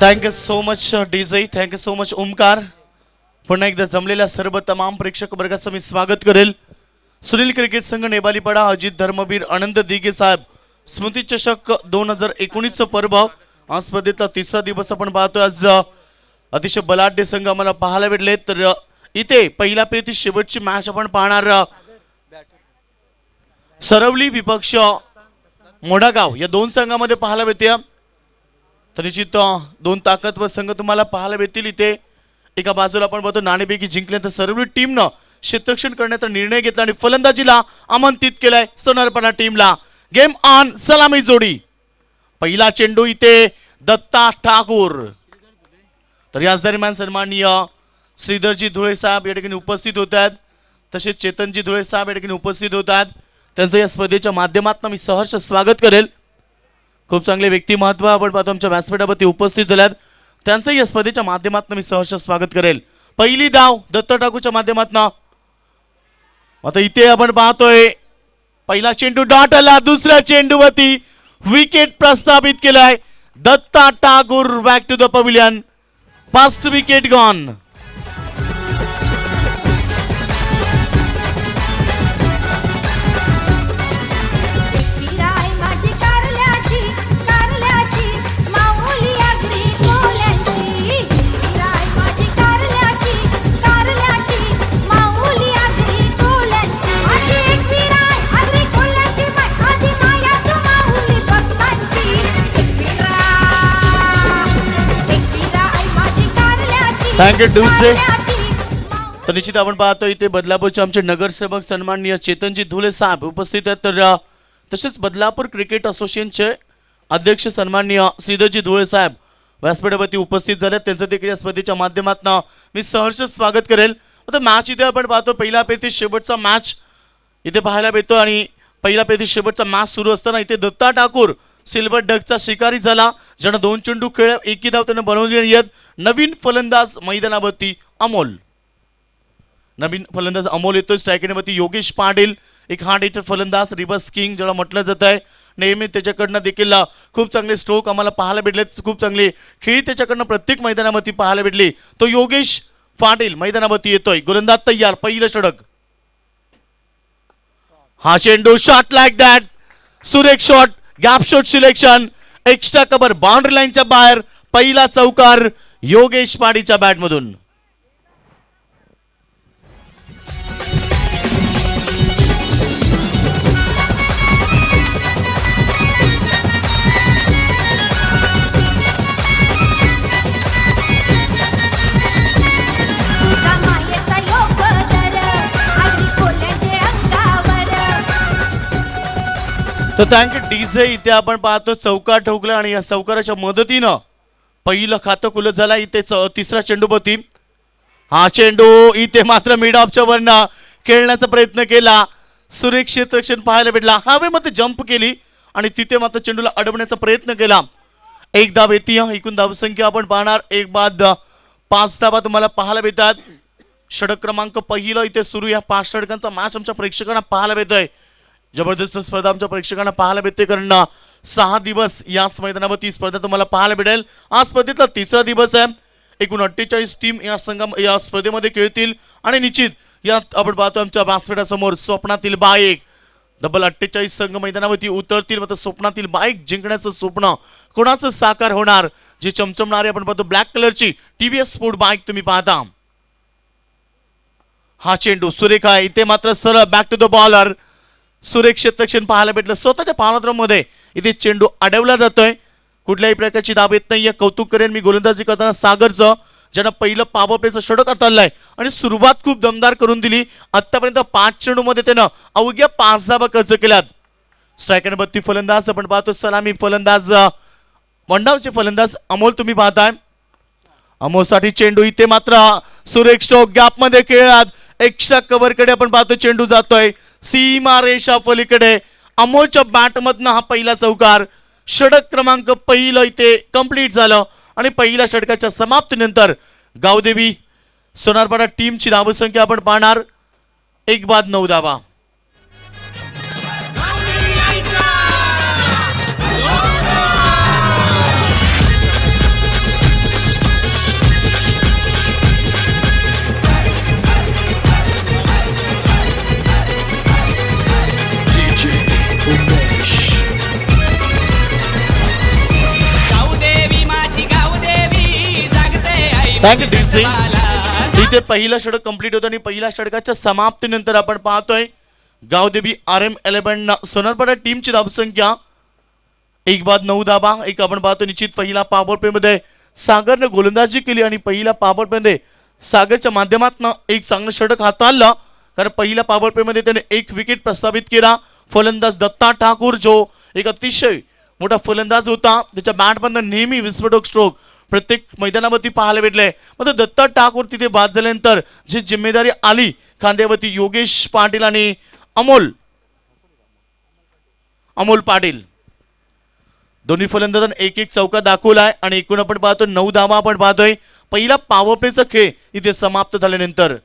Thank you so much DJ, thank you so much Omkar. पुन्हा एकदा जमलेल्या सर्व तमाम प्रेक्षक वर्गाचं मी स्वागत करेल. सुनील क्रिकेट संघ नेबालीपाडा, अजित धर्मवीर, आनंद दिघे साहेब स्मृती चषक 2019 पर्व. आज स्पर्धेतला तिसरा दिवस आपण पाहतो. आज अतिशय बलाढ्य संघ आम्हाला पाहायला भेटले. तर इथे पहिला पेती शेवटची मॅच आपण पाहणार. सरवली विपक्ष मोडागाव या दोन संघामध्ये पाहायला भेटते. तर निश्चित दोन ताकदवर संघ तुम्हाला पाहायला भेटतील. इथे एका बाजूला आपण बघतो नाणेफेकी जिंकल्यानंतर सरवली टीमनं क्षेत्ररक्षण करण्याचा निर्णय घेतला आणि फलंदाजीला आमंत्रित केलाय सोनारपाडा टीमला. गेम ऑन, सलामी जोडी. पहिला चेंडू इथे दत्ता ठाकूर. तर याच दरम्यान सन्माननीय श्रीधरजी धुळे साहेब या ठिकाणी उपस्थित होत आहेत. तसेच चेतनजी धुळे साहेब या ठिकाणी उपस्थित होत आहेत. त्यांचं या स्पर्धेच्या माध्यमातून मी सहर्ष स्वागत करेल. खूप चांगले व्यक्तिमत्व आपण पाहतो आमच्या व्यासपीठावरती उपस्थित झाल्यात. त्यांचं या स्पर्धेच्या माध्यमातून मी सहर्ष स्वागत करेल. पहिली धाव दत्ता ठाकूरच्या माध्यमातून. आता इथे आपण पाहतोय पहिला चेंडू डॉट आला. दुसऱ्या चेंडूवरती विकेट प्रस्थापित केलाय. Datta Thakur back to the pavilion. First wicket gone. Thank you डूजे. तर निश्चित आपण पाहतो इथे बदलापूरचे आमचे नगरसेवक सन्माननीय चेतनजी धुले साहेब उपस्थित आहेत. तर तसेच बदलापूर क्रिकेट असोसिएशनचे अध्यक्ष सन्माननीय श्रीधरजी धुळे साहेब व्यासपीठावरती उपस्थित झाले. त्यांचं देखील या स्पर्धेच्या माध्यमातून मी सहर्ष स्वागत करेल. आता मॅच इथे आपण पाहतो पहिला पेती शेवटचा मॅच इथे पाहायला भेटतो. आणि पहिला पेती शेवटचा मॅच सुरू असताना इथे दत्ता ठाकूर सिल्वर डकचा शिकारी झाला, ज्यानं दोन चेंडू खेळ एकी धाव त्यानं बनवली आहेत. नवीन फलंदाज मैदानावरती अमोल. नवीन फलंदाज अमोल येतोय. स्ट्रायकरवरती योगेश पाटील, एक हार्ड हिटर फलंदाज, रिवर्स किंग ज्याला म्हटलं जात आहे. नेहमी त्याच्याकडनं देखील खूप चांगले स्ट्रोक आम्हाला पाहायला भेटले. खूप चांगले खेळ त्याच्याकडनं प्रत्येक मैदानावरती पाहायला भेटली. तो योगेश पाटील मैदानावरती येतोय. गोलंदाज तयार. पहिलं षटक. हा चेंडू शॉट लाईक दॅट. सुरेख shot. Gap shot selection. Extra cover boundary लाईनच्या बाहेर. पहिला चौकार योगेश पाडीच्या बॅटमधून. तर थँक्यू डीजे. इथे आपण पाहतो चौकार ठोकला आणि या चौकाराच्या मदतीनं पहिलं खातं खुलं झाला. इथे तिसरा चेंडूपती. हा चेंडू इथे मात्र मिड ऑफच्या वरनं खेळण्याचा प्रयत्न केला. सुरेख क्षेत्ररक्षण पाहायला भेटला. हवेमध्ये जंप केली आणि तिथे मात्र चेंडूला अडवण्याचा प्रयत्न केला. एक धाव येते. एकूण धावसंख्या आपण पाहणार 1-5 धावा तुम्हाला पाहायला भेटतात. षटक क्रमांक पहिलं इथे सुरू. या 5 षटकांचा मॅच आमच्या प्रेक्षकांना पाहायला भेटतोय. जबरदस्त स्पर्धा आमच्या प्रेक्षकांना पाहायला भेटते. कारण 6 दिवस याच मैदानावरती स्पर्धा तुम्हाला पाहायला भेटेल. आज स्पर्धेतला तिसरा दिवस आहे. एकूण 48 टीम या स्पर्धेमध्ये खेळतील. आणि निश्चित यात आपण पाहतो आमच्या व्यासपीठासमोर स्वप्नातील बाईक डबल 48 संघ मैदानावरती उतरतील. मात्र स्वप्नातील बाईक जिंकण्याचं स्वप्न कोणाचं साकार होणार? जे चमचमणारे आपण पाहतो ब्लॅक कलरची TVS स्पोर्ट बाईक तुम्ही पाहता. हा चेंडू सुरेख आहे. इथे मात्र सरळ बॅक टू द बॉलर. सुरेख क्षेत्ररक्षण पाहायला भेटलं. स्वतःच्या पावलामध्ये इथे चेंडू अडवला जातोय. कुठल्याही प्रकारची धाव येत नाहीये. कौतुक करेन मी गोलंदाजी करताना सागरचं, ज्यानं पहिलं पॉवर प्लेचं षटक हाताळलंय आणि सुरुवात खूप दमदार करून दिली. आतापर्यंत 5 चेंडूमध्ये त्यानं अवघ्या 5 धावा खर्च केल्यात. स्ट्रायकरवरती फलंदाज आपण पाहतो. सलामी फलंदाज मंडावचे फलंदाज अमोल तुम्ही पाहताय. अमोलसाठी चेंडू इथे मात्र सुरेख स्ट्रोक गॅपमध्ये खेळात. एक्स्ट्रा कव्हरकडे आपण पाहतो चेंडू जातोय सीमा रेषा पलीकडे. अमोलच्या बॅटमधनं हा पहिला चौकार. षटक क्रमांक पहिलं इथे कंप्लीट झालं. आणि पहिल्या षटकाच्या समाप्तीनंतर गावदेवी सोनारपाडा टीमची धावसंख्या आपण पाहणार 1-9 धावा. Thank you DC. इथे पहिला षटक कंप्लीट होतं आणि पहिल्या षटकाच्या समाप्तीनंतर आपण पाहतोय गावदेवी RM11 सोनारपाडा टीमची धावसंख्या 1-9 धाबा. एक आपण पाहतो निश्चित पहिला पॉवर प्ले मध्ये सागरने गोलंदाजी केली आणि पहिल्या पॉवर प्ले मध्ये सागरच्या माध्यमातून एक चांगलं षटक हाताळलं. कारण पहिल्या पॉवर प्ले मध्ये त्याने एक विकेट प्रस्थापित केला. फलंदाज दत्ता ठाकूर जो एक अतिशय मोठा फलंदाज होता, त्याच्या बॅटमधून नेहमी विस्फोटक स्ट्रोक प्रत्येक मैदानावरती पाहायला भेटले. मग दत्ता ठाकूर तिथे बाद झाल्यानंतर जी जिम्मेदारी आली खांद्यावरती योगेश पाटील आणि अमोल पाटील दोन्ही फलंदाजांनी एक एक चौका दाखवलाय आणि एकूण आपण पाहतो 9 धावा आपण पाहतोय. पहिला पॉवर प्लेचा खेळ इथे समाप्त झाल्यानंतर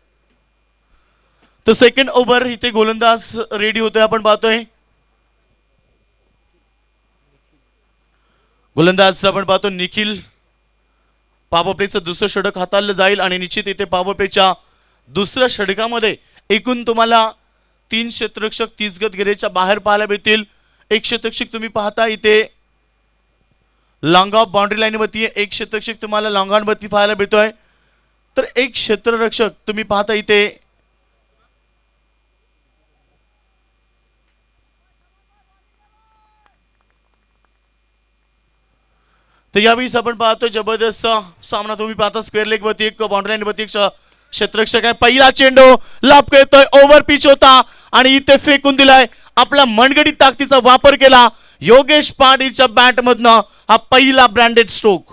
तर सेकंड ओव्हर इथे गोलंदाज रेडी होतोय. आपण पाहतोय गोलंदाज आपण पाहतो निखिल. पॉवर प्लेचं दुसरं षटक हाताळलं जाईल आणि निश्चित इथे पॉवर प्लेच्या दुसऱ्या षटकामध्ये एकूण तुम्हाला 3 क्षेत्ररक्षक 30 गत घेरेच्या बाहेर पाहायला भेटतील. एक क्षेत्ररक्षक तुम्ही पाहता इथे लॉंग ऑफ बाउंड्री लाईन वरती, एक क्षेत्ररक्षक तुम्हाला लॉंग ऑन वरती पाहायला भेटतोय. तर एक क्षेत्ररक्षक तुम्ही पाहता इथे तर यावेळी आपण पाहतो जबरदस्त सामना. तुम्ही पाहता स्क्वेअर लेग वरती एक बाउंड्री लाईन वरती एक क्षेत्ररक्षक आहे. पहिला चेंडू लाभ करतोय, ओव्हर पिच होता आणि इथे फेकून दिलाय. आपला मनगडीत ताकदीचा वापर केला योगेश पाटीलच्या बॅट मधनं. हा पहिला ब्रँडेड स्ट्रोक.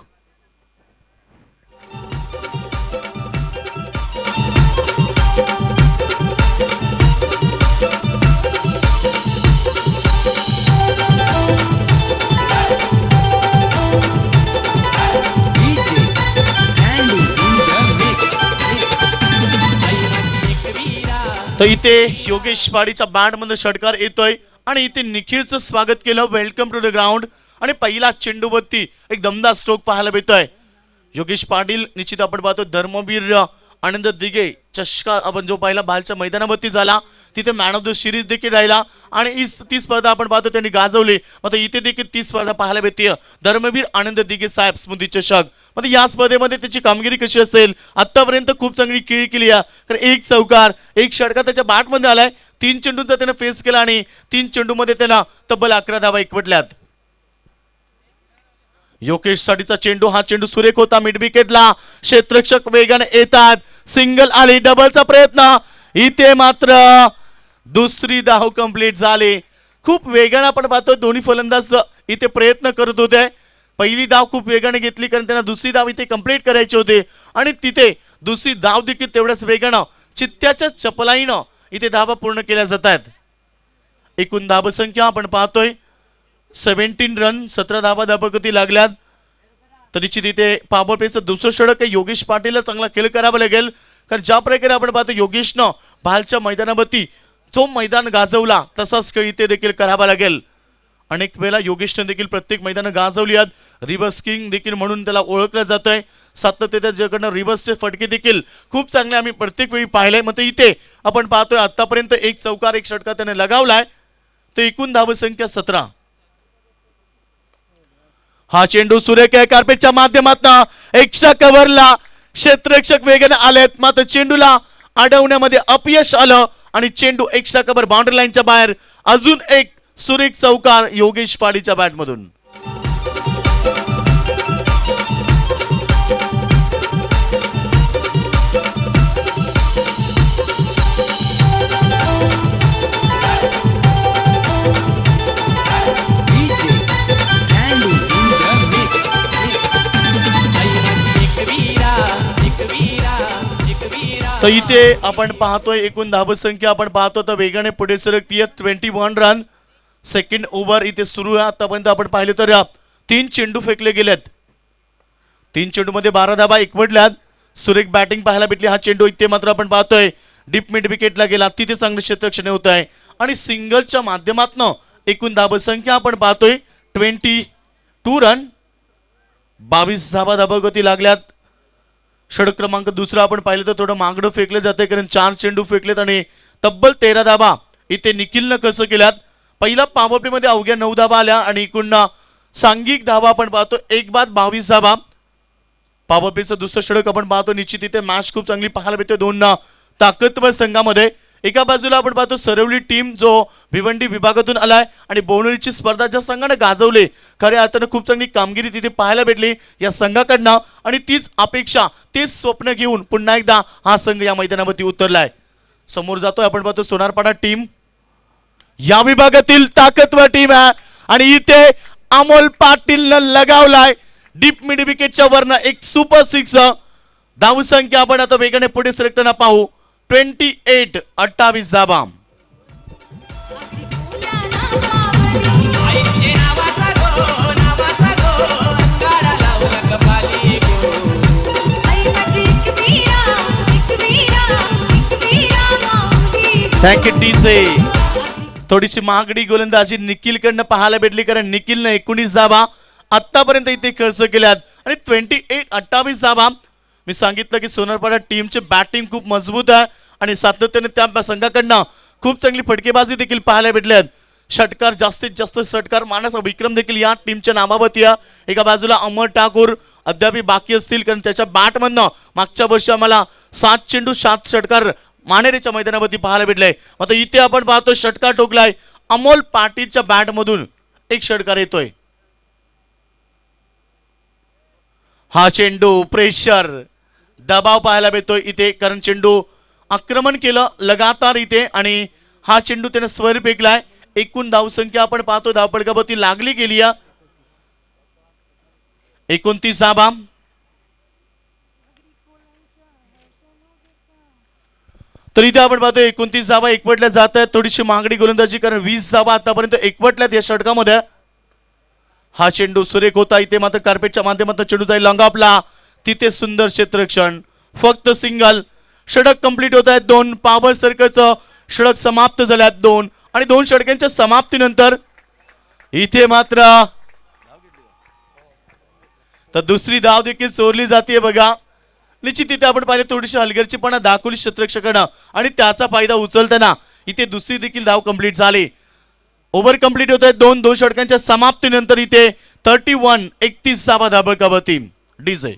तर इथे योगेश पाटीलच्या बॅट मध्ये षटकार येतोय आणि इथे निखिलचं स्वागत केलं, वेलकम टू द ग्राउंड. आणि पहिला चेंडूवरती एक दमदार स्ट्रोक पाहायला भेटतोय. योगेश पाटील निश्चित आपण पाहतो धर्मवीर आनंद दिघे चषका आपण जो पहिला बालच्या मैदानावरती झाला तिथे मॅन ऑफ द सिरीज देखील राहिला आणि ती स्पर्धा आपण पाहतो त्यांनी गाजवली. मग इथे देखील ती स्पर्धा पाहायला भेटते धर्मवीर आनंद दिघे साहेब स्मृती चषक. मग या स्पर्धेमध्ये त्याची कामगिरी कशी असेल? आतापर्यंत खूप चांगली खेळी केली आहे. कारण एक चौकार एक षटकार त्याच्या बॅटमध्ये आलाय. 3 चेंडूंचा त्यानं फेस केला आणि 3 चेंडूमध्ये त्यानं तब्बल 11 धावा एकवटल्यात. योगेश साठीचा चेंडू, हा चेंडू सुरेख होता मिड विकेटला. क्षेत्ररक्षक वेगाने येतात, सिंगल आली, डबलचा प्रयत्न. इथे मात्र दुसरी धाव कंप्लीट झाली. खूप वेगाने आपण पाहतो दोन्ही फलंदाज इथे प्रयत्न करत होते. पहिली धाव खूप वेगाने घेतली कारण त्यांना दुसरी धाव इथे कंप्लीट करायची होती आणि तिथे दुसरी धाव देखील तेवढ्याच वेगानं चित्त्याच्या चपलाईनं इथे धावा पूर्ण केल्या जात आहेत. एकूण धावसंख्या आपण पाहतोय 17 रन, 17 धावा धावगती लागल्यात. तर निश्चित इथे पॉवर प्लेचं दुसरं षटक आहे. योगेश पाटीलला चांगला खेळ करावा लागेल कारण ज्या प्रकारे आपण पाहतो योगेशनं भालच्या मैदानावरती जो मैदान गाजवला तसाच खेळ इथे देखील करावा लागेल. अनेक वेळा योगेशने देखील प्रत्येक मैदान गाजवली आहेत. रिव्हर्स किंग देखील म्हणून त्याला ओळखलं जातंय. सातत्याने त्याच्याकडनं रिव्हर्सचे फटके देखील खूप चांगले आम्ही प्रत्येक वेळी पाहिले. मग इथे आपण पाहतोय आतापर्यंत एक चौकार एक षटकार त्याने लगावलाय. तर एकूण धावसंख्या 17. हा चेंडू सुरेख आहे कार्पेटच्या माध्यमातून एक्स्ट्रा कव्हरला क्षेत्ररक्षक वेगाने आलेत, मात्र चेंडूला अडवण्यामध्ये अपयश आलं आणि चेंडू एक्स्ट्रा कव्हर बाउंड्री लाईनच्या बाहेर. अजून एक सुरेख चौकार योगेश पाटीलच्या बॅटमधून. तर इथे आपण पाहतोय एकूण धावसंख्या आपण पाहतो तर वेगाने पुढे सरकतीये 21 रन. सेकंड ओव्हर इथे सुरू आहे. आतापर्यंत आपण पाहिले तर 3 चेंडू फेकले गेलेत. 3 चेंडू मध्ये 12 धावा एकवटल्यात. सुरेख बॅटिंग पाहायला भेटली. हा चेंडू इथे मात्र आपण पाहतोय डीप मिड विकेटला गेला, तिथे चांगले क्षेत्ररक्षण होत आहे आणि सिंगलच्या माध्यमातून एकूण धावसंख्या आपण पाहतोय 22 रन, 22 धावा धावगती लागल्यात. षटक क्रमांक दुसरा आपण पाहिलं तर थोडं मागडं फेकलं जाते कारण 4 चेंडू फेकलेत आणि तब्बल 13 धावा इथे निखिलनं कसं केल्यात. पहिला पॉवर प्ले मध्ये अवघ्या 9 धावा आल्या आणि एकूण सांघिक धावा आपण पाहतो 1 बाद 22 धावा. पॉवर प्लेचं दुसरं षटक आपण पाहतो. निश्चित इथे मॅच खूप चांगली पाहायला भेटते दोन ताकदवर संघामध्ये. एका बाजूला आपण पाहतो सरवली टीम जो भिवंडी विभागातून आलाय आणि बोनोलीची स्पर्धा ज्या संघाने गाजवले खऱ्या अर्थानं खूप चांगली कामगिरी तिथे पाहायला भेटली या संघाकडनं आणि तीच अपेक्षा तेच स्वप्न घेऊन पुन्हा एकदा हा संघ या मैदानावरती उतरलाय. समोर जातोय आपण पाहतो सोनारपाडा टीम या विभागातील ताकदवर टीम आहे आणि इथे अमोल पाटीलनं लगावलाय डीप मिड विकेटच्या वरनं एक सुपर सिक्स. धावसंख्या आपण आता वेगाने पुढे सरकताना पाहू. 28-28 धावा. थँक्यू टीचे. थोडीशी महागडी गोलंदाजी निखिलकडनं पाहायला भेटली कारण निखिलनं 19 धावा आतापर्यंत इथे खर्च केल्यात आणि 28-28 धावा. मी सांगितलं की सोनारपाडा टीमचे बॅटिंग खूप मजबूत आहे आणि सातत्याने त्या संघाकडनं खूप चांगली फटकेबाजी देखील पाहायला भेटल्यात. षटकार जास्तीत जास्त षटकार मारण्याचा विक्रम देखील या टीमच्या नामावरती आहे. एका बाजूला अमर ठाकूर अद्याप बाकी असतील कारण त्याच्या बॅटमधनं मागच्या वर्षी आम्हाला 7 चेंडू 7 षटकार मानेरेच्या मैदानावरती पाहायला भेटले. आता इथे आपण पाहतो षटकार ठोकलाय अमोल पाटीलच्या बॅटमधून एक षटकार येतोय. हा चेंडू प्रेशर दबाव पाहायला भेटतोय इथे कारण चेंडू आक्रमण केलं लगातार इथे आणि हा चेंडू त्याने स्वर फेकलाय. एकूण धावसंख्या आपण पाहतो धावपडकावरती लागली गेली 29 धावा. तर इथे आपण पाहतो 29 धावा एकवटल्या जात आहेत. थोडीशी महागडी गोलंदाजी कारण 20 धावा आतापर्यंत एकवटल्यात या षटकामध्ये. हा चेंडू सुरेख होता इथे मात्र कार्पेटच्या माध्यमातून चेंडू जाईल लॉंग ऑफला. तिथे सुंदर क्षेत्ररक्षण फक्त सिंगल. षटक कंप्लीट होत आहेत 2. पॉवर सर्कलचं षटक समाप्त झाल्यात 2 आणि 2 षटकांच्या समाप्तीनंतर इथे मात्र तर दुसरी धाव देखील चोरली जाते बघा. निश्चित इथे आपण पाहिले थोडीशी हलगर्जीपणा दाखवली क्षेत्ररक्षकानं आणि त्याचा फायदा उचलताना इथे दुसरी देखील धाव कंप्लीट झाली. ओव्हर कंप्लीट होत आहेत 2 षटकांच्या समाप्तीनंतर इथे 31-31 धावा धाबकावरती. डीजे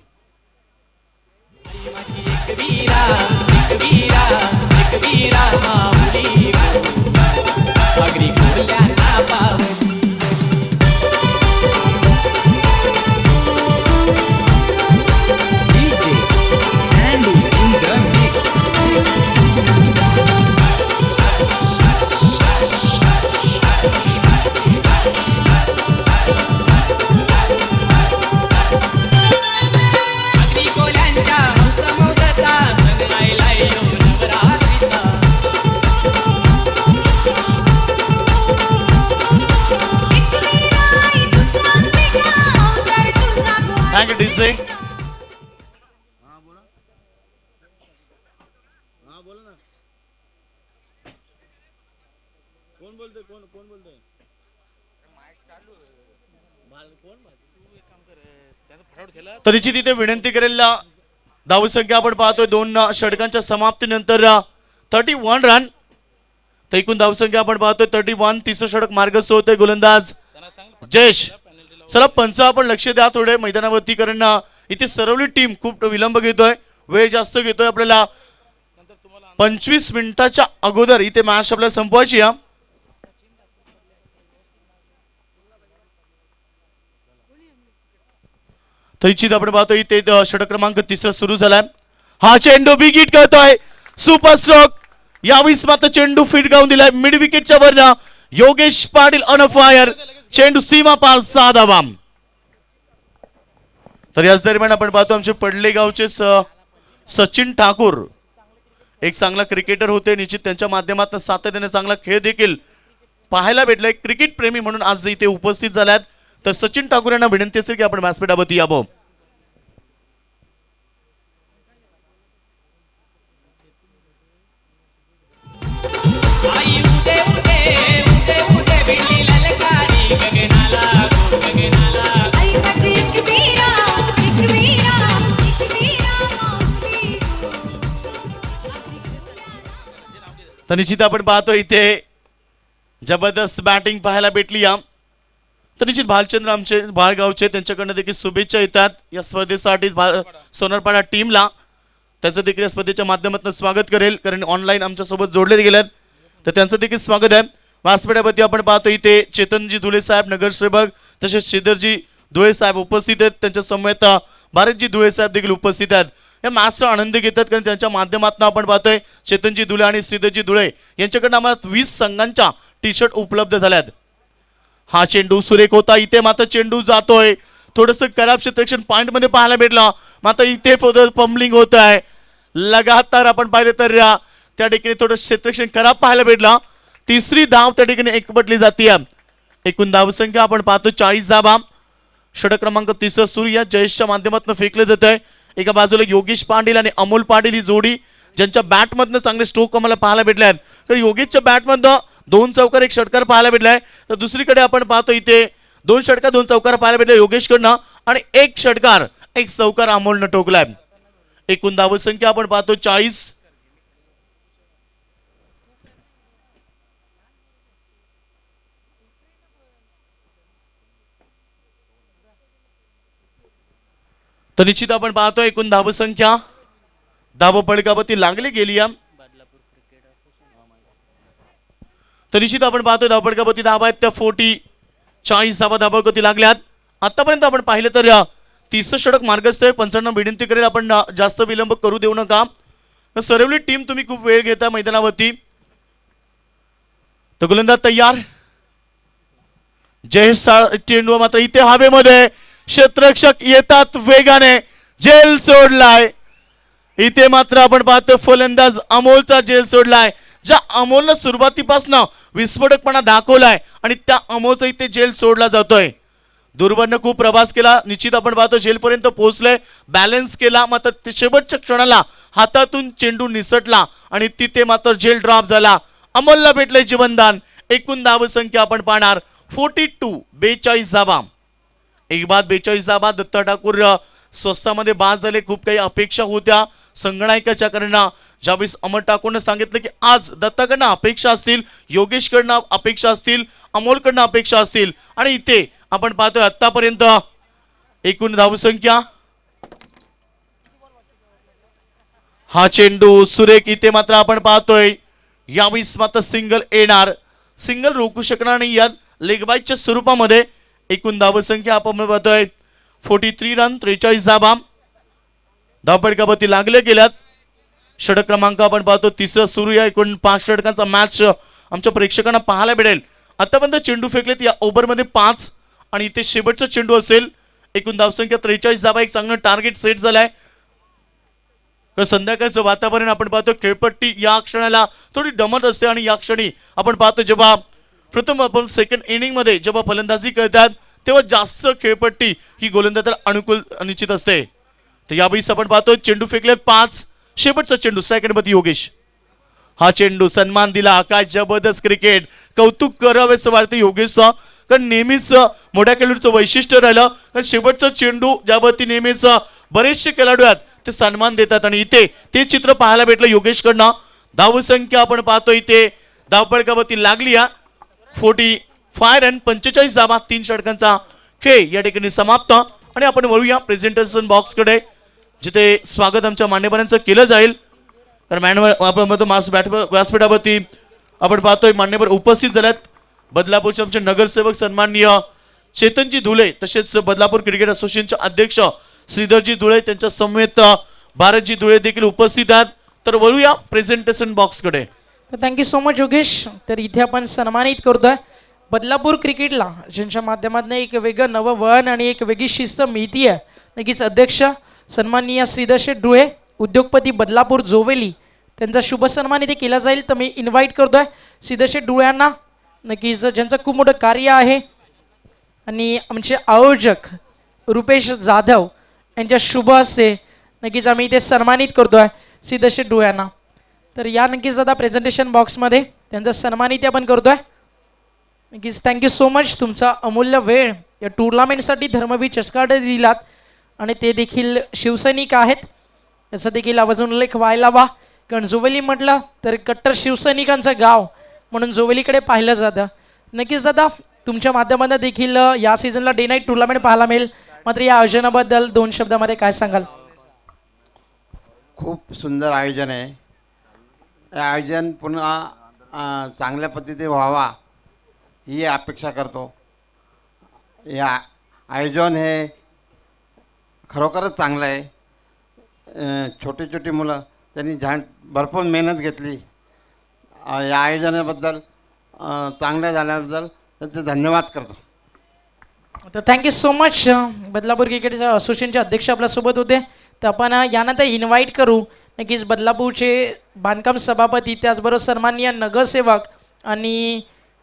डीजे तरीची तिथे विनंती करेल. धावसंख्या आपण पाहतोय 2 षटकांच्या समाप्तीनंतर 31 रन. तर एकूण धावसंख्या आपण पाहतोय 31. तिसरं षटक मार्गस्थ होतोय गोलंदाज जयेश. चला पंच आपण लक्ष द्या थोडे मैदानावरती कारण इथे सरवली टीम खूप विलंब घेतोय वेळ जास्त घेतोय. आपल्याला 25 मिनिटाच्या अगोदर इथे मॅच आपल्याला संपवायची आहे. तरीची आपण पाहतोय इथे षटक क्रमांक 3 सुरू झालाय. हा चेंडू बिग हिट करतोय सुपर स्ट्रोक. यावेळेस मात्र चेंडू फिट गावून दिलाय मिड विकेटच्या वरनं. Yogesh Patil on fire. चेंडू सीमा पार 6 धावा. तर याच दरम्यान आपण पाहतो आमचे पडले गावचे सचिन ठाकूर एक चांगला क्रिकेटर होते. निश्चित त्यांच्या माध्यमातून सातत्याने चांगला खेळ देखील पाहायला भेटलाय. क्रिकेट प्रेमी म्हणून आज इथे उपस्थित झाल्यात. तर सचिन ठाकूर यांना विनंती असेल की आपण व्यासपीठावरती यावं. तर निश्चित आपण पाहतो इथे जबरदस्त बॅटिंग पाहायला भेटली. तर निश्चित भालचंद्र आमचे बाळगावचे त्यांच्याकडनं देखील शुभेच्छा येतात या स्पर्धेसाठी सोनरपाडा टीमला. त्यांचं देखील या स्पर्धेच्या माध्यमातून स्वागत करेल, कारण ऑनलाईन आमच्यासोबत जोडले गेलेत, तर त्यांचं देखील स्वागत आहे. व्यासपीठावरती आपण पाहतो इथे चेतनजी धुळे साहेब नगरसेवक तसेच श्रीधरजी धुळे साहेब उपस्थित आहेत. त्यांच्या समवेत भारतजी धुळे साहेब देखील उपस्थित आहेत. या मॅचचा आनंद घेतात, कारण त्यांच्या माध्यमातून आपण पाहतोय चेतनजी धुळे आणि श्रीधरजी धुळे यांच्याकडनं आम्हाला 20 संघांच्या टी शर्ट उपलब्ध झाल्यात. हा चेंडू सुरेख होता, इथे मात्र चेंडू जातोय, थोडस खराब क्षेत्ररक्षण पॉइंट मध्ये पाहायला भेटलं, मात्र इथे फर्दर पंबलिंग होत आहे. लगातार आपण पाहिलं तर त्या ठिकाणी थोडं क्षेत्ररक्षण खराब पाहायला भेटलं. तिसरी धाव त्या ठिकाणी एकवटली जाते. एकूण धावसंख्या आपण पाहतो 40 धावा. षटक क्रमांक 3 सूर्य जयेशच्या माध्यमातून फेकलं जात आहे. एका बाजूला योगेश पाटील आणि अमोल पाटील ही जोडी ज्यांच्या बॅटमधनं चांगले स्ट्रोक आम्हाला पाहायला भेटले आहेत. तर योगेशच्या बॅटमधनं 2 चौकार 1 षटकार पाहायला भेटलाय, तर दुसरीकडे आपण पाहतो इथे 2 षटकार 2 चौकार पाहायला भेटले योगेशकडनं आणि 1 षटकार 1 चौकार अमोलनं ठोकलाय. एकूण धावसंख्या आपण पाहतो 40. तर निश्चित आपण पाहतो एकूण धावसंख्या धाव पडकावरती लागली गेली. तर निश्चित आपण पाहतोय धावपडकावरती धावा आहेत त्या 40 धावा धावपडकावरती लागल्यात. आतापर्यंत आपण पाहिलं तर 30 षटक मार्गस्थ आहे. पंचांना विनंती करेल आपण जास्त विलंब करू देऊ नका. सरवली टीम तुम्ही खूप वेळ घेता मैदानावरती. तर गोलंदाज तयार. जयेश चेंडू मात्र इथे हवेमध्ये क्षेत्ररक्षक येतात वेगाने, जेल सोडलाय. इथे मात्र आपण पाहतो फलंदाज अमोलचा जेल सोडलाय. ज्या अमोलनं सुरुवातीपासून विस्फोटकपणा दाखवलाय आणि त्या अमोलचा इथे जेल सोडला जातोय. दुर्बलनं खूप प्रवास केला, निश्चित आपण पाहतो जेलपर्यंत पोहोचले, बॅलन्स केला, मात्र शेवटच्या क्षणाला हातातून चेंडू निसटला आणि तिथे मात्र जेल ड्रॉप झाला. अमोलला भेटले जीवनदान. एकूण धावसंख्या आपण पाहणार 42 धावा. एक बाद 42 धावा. दत्ता ठाकूर स्वस्तामध्ये बाद झाले. खूप काही अपेक्षा होत्या संगणकाच्या कडनं. ज्यावेळेस अमर ठाकूरने सांगितलं की आज दत्ताकडनं अपेक्षा असतील, योगेशकडनं अपेक्षा असतील, अमोलकडनं अपेक्षा असतील, आणि इथे आपण पाहतोय आतापर्यंत एकूण धावसंख्या. हा चेंडू सुरेख. इथे मात्र आपण पाहतोय यावेळेस मात्र सिंगल येणार. सिंगल रोखू शकणार नाही यात लेग बाईच्या स्वरूपामध्ये. एकूण धावसंख्या आपण पाहतोय 43 रन 43 धावा धावपडकावरती लागले गेल्यात. षटक क्रमांक आपण पाहतो 3 सुरू आहे. एकूण 5 षटकांचा मॅच आमच्या प्रेक्षकांना पाहायला भेटेल. आतापर्यंत चेंडू फेकलेत या ओव्हरमध्ये 5 आणि इथे शेवटचा चेंडू असेल. एकूण धावसंख्या 43 धावा. एक चांगलं टार्गेट सेट झालाय. तर संध्याकाळचं वातावरण आपण पाहतो खेळपट्टी या क्षणाला थोडी दमट असते आणि या क्षणी आपण पाहतो जेव्हा प्रथम आपण सेकंड इनिंग मध्ये जेव्हा फलंदाजी करतात तेव्हा जास्त खेळपट्टी ही गोलंदाजाला अनुकूल निश्चित असते. तर यावेळी आपण पाहतो चेंडू फेकलेत 5. शेवटचा चेंडू स्ट्रायकरमध्ये योगेश. हा चेंडू सन्मान दिला. आकाश जबरदस्त क्रिकेट. कौतुक करावेच वाटते योगेशचं, कारण नेहमीच मोठ्या खेळाडूचं वैशिष्ट्य राहिलं, कारण शेवटचा चेंडू ज्यावरती नेहमीच बरेचसे खेळाडू आहेत ते सन्मान देतात आणि इथे ते चित्र पाहायला भेटलं योगेशकडनं. धावसंख्या आपण पाहतो इथे धावपडकावरती लागली 45 रन 45 धावा. 3 षटकांचा खेळ या ठिकाणी समाप्त. आणि आपण वळूया प्रेझेंटेशन बॉक्सकडे, जिथे स्वागत आमच्या मान्यवरांचं केलं जाईल. तर व्यासपीठावरती आपण पाहतोय मान्यवर उपस्थित झाल्यात. बदलापूरचे आमचे नगरसेवक सन्माननीय चेतनजी धुळे, तसेच बदलापूर क्रिकेट असोसिएशनचे अध्यक्ष श्रीधरजी धुळे, त्यांच्या समवेत भारतजी धुळे देखील उपस्थित आहेत. तर वळूया प्रेझेंटेशन बॉक्सकडे. Thank you so much Yogesh. तर इथे आपण सन्मानित करतोय बदलापूर क्रिकेटला, ज्यांच्या माध्यमातून एक वेगळं नवं वळण आणि एक वेगळी शिस्त मिळती आहे. नक्कीच अध्यक्ष सन्माननीय श्रीधर धुळे, उद्योगपती बदलापूर जोवेली, त्यांचा शुभ सन्मान इथे केला जाईल. तर मी इन्व्हाइट करतोय श्रीधर धुळ्यांना, नक्कीच ज्यांचं खूप मोठं कार्य आहे. आणि आमचे आयोजक रुपेश जाधव यांच्या शुभ हस्ते नक्कीच आम्ही इथे सन्मानित करतोय श्रीधर धुळ्यांना. तर या नक्कीच दादा प्रेझेंटेशन बॉक्समध्ये त्यांचा सन्मान इथे आपण करतोय. नक्कीच थँक्यू सो मच. तुमचा अमूल्य वेळ या टुर्नामेंटसाठी धर्मवीर चषकाकडे दिलात आणि ते देखील शिवसैनिक आहेत याचा देखील आवर्जून उल्लेख व्हायला हवा. कारण जोवेली म्हटलं तर कट्टर शिवसैनिकांचं गाव म्हणून जोवेलीकडे पाहिलं जातं. नक्कीच दादा तुमच्या माध्यमातून देखील या सीझनला डे नाईट टुर्नामेंट पाहायला मिळेल. मात्र या आयोजनाबद्दल 2 शब्दामध्ये काय सांगाल? खूप सुंदर आयोजन आहे. हे आयोजन पुन्हा चांगल्या पद्धतीने व्हावा ही अपेक्षा करतो. या आयोजन हे खरोखरच चांगलं आहे. छोटी छोटी मुलं त्यांनी भरपूर मेहनत घेतली. या आयोजनाबद्दल चांगलं झाल्याबद्दल त्यांचे धन्यवाद करतो. तर thank you so much. Badlapur cricket असोसिएशनचे अध्यक्ष आपल्यासोबत होते. तर आपण यानंतर इन्व्हाइट करू नक्कीच बदलापूरचे बांधकाम सभापती, त्याचबरोबर सन्माननीय नगरसेवक आणि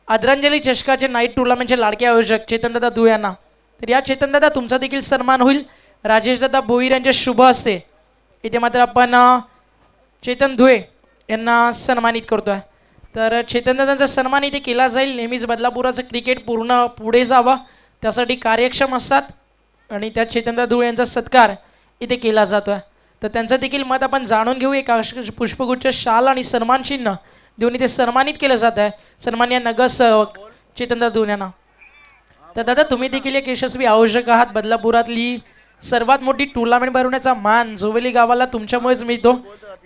आदरांजली चषकाचे नाईट टुर्नामेंटचे लाडके आयोजक चेतनदादा धुळे यांना. तर या चेतनदादा तुमचा देखील सन्मान होईल राजेशदादा भोईर यांच्या शुभ हस्ते. इथे मात्र आपण चेतन धुळे यांना सन्मानित करतोय. तर चेतनदादांचा सन्मान इथे केला जाईल. नेहमीच बदलापुराचं क्रिकेट पूर्ण पुढे जावं त्यासाठी कार्यक्षम असतात आणि त्या चेतनदादा धुळे यांचा सत्कार इथे केला जातोय. तर त्यांचं देखील मत आपण जाणून घेऊ. एक पुष्पगुच्छ शाल आणि सन्मान चिन्ह देऊन इथे सन्मानित केलं जात आहे सन्माननीय नगरसेवक चेतनदादा धुळे यांना. तर दादा तुम्ही देखील एक यशस्वी आयोजक आहात. बदलापुरातली सर्वात मोठी टुर्नामेंट भरवण्याचा मान जोवेली गावाला तुमच्यामुळेच मिळतो.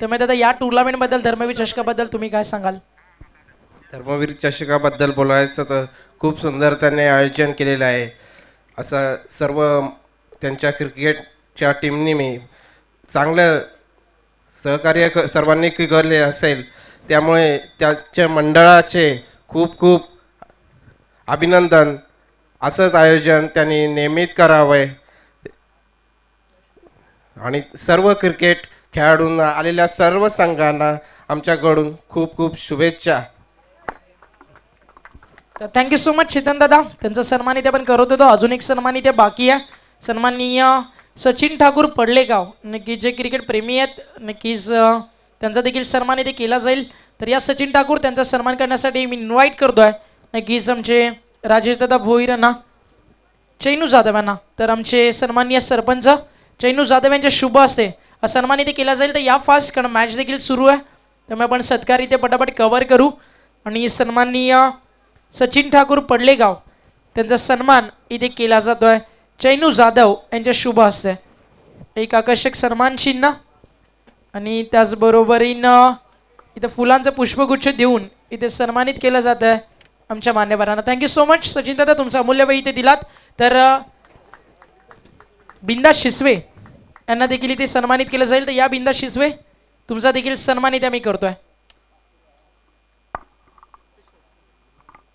त्यामुळे दादा या टुर्नामेंटबद्दल धर्मवीर चषकाबद्दल तुम्ही काय सांगाल? धर्मवीर चषकाबद्दल बोलायचं तर खूप सुंदर त्यांनी आयोजन केलेलं आहे. असं सर्व त्यांच्या क्रिकेटच्या टीमनी मी चांगलं सहकार्य सर्वांनी केले असेल. त्यामुळे त्याच्या मंडळाचे खूप खूप अभिनंदन. असंच आयोजन त्यांनी नियमित करावे आणि सर्व क्रिकेट खेळाडूंना आलेल्या सर्व संघांना आमच्याकडून खूप खूप शुभेच्छा. तर थँक्यू सो मच चेतन दादा. त्यांचा सन्मान इथे आपण करत होतो. अजून एक सन्मान इथे बाकी आहे. सन्माननीय सचिन ठाकूर पडलेगाव नक्कीच जे क्रिकेट प्रेमी आहेत नक्कीच त्यांचा देखील सन्मान इथे केला जाईल. तर या सचिन ठाकूर त्यांचा सन्मान करण्यासाठी मी इन्व्हाइट करतो आहे नक्कीच आमचे राजेशदादा भोईर यांना, चैनू जाधव यांना. तर आमचे सन्माननीय सरपंच चैनू जाधव यांच्या शुभ हस्ते सन्मान इथे केला जाईल. तर या फास्ट कारण मॅच देखील सुरू आहे त्यामुळे आपण सत्कार इथे पटापट कव्हर करू. आणि सन्माननीय सचिन ठाकूर पडलेगाव त्यांचा सन्मान इथे केला जातो आहे चैनू जाधव यांच्या शुभ हस्ते. एक आकर्षक सन्मान चिन्ह आणि त्याचबरोबरीनं इथं फुलांचं पुष्पगुच्छ देऊन इथे सन्मानित केलं जातं आहे आमच्या मान्यवरांना. थँक्यू सो मच सचिन दादा, तुमचा अमूल्य वेळ इथे दिलात. तर बिंदा शिसवे यांना देखील इथे सन्मानित केलं जाईल. तर या बिंदा शिसवे तुमचा देखील सन्मान इथे आम्ही करतोय.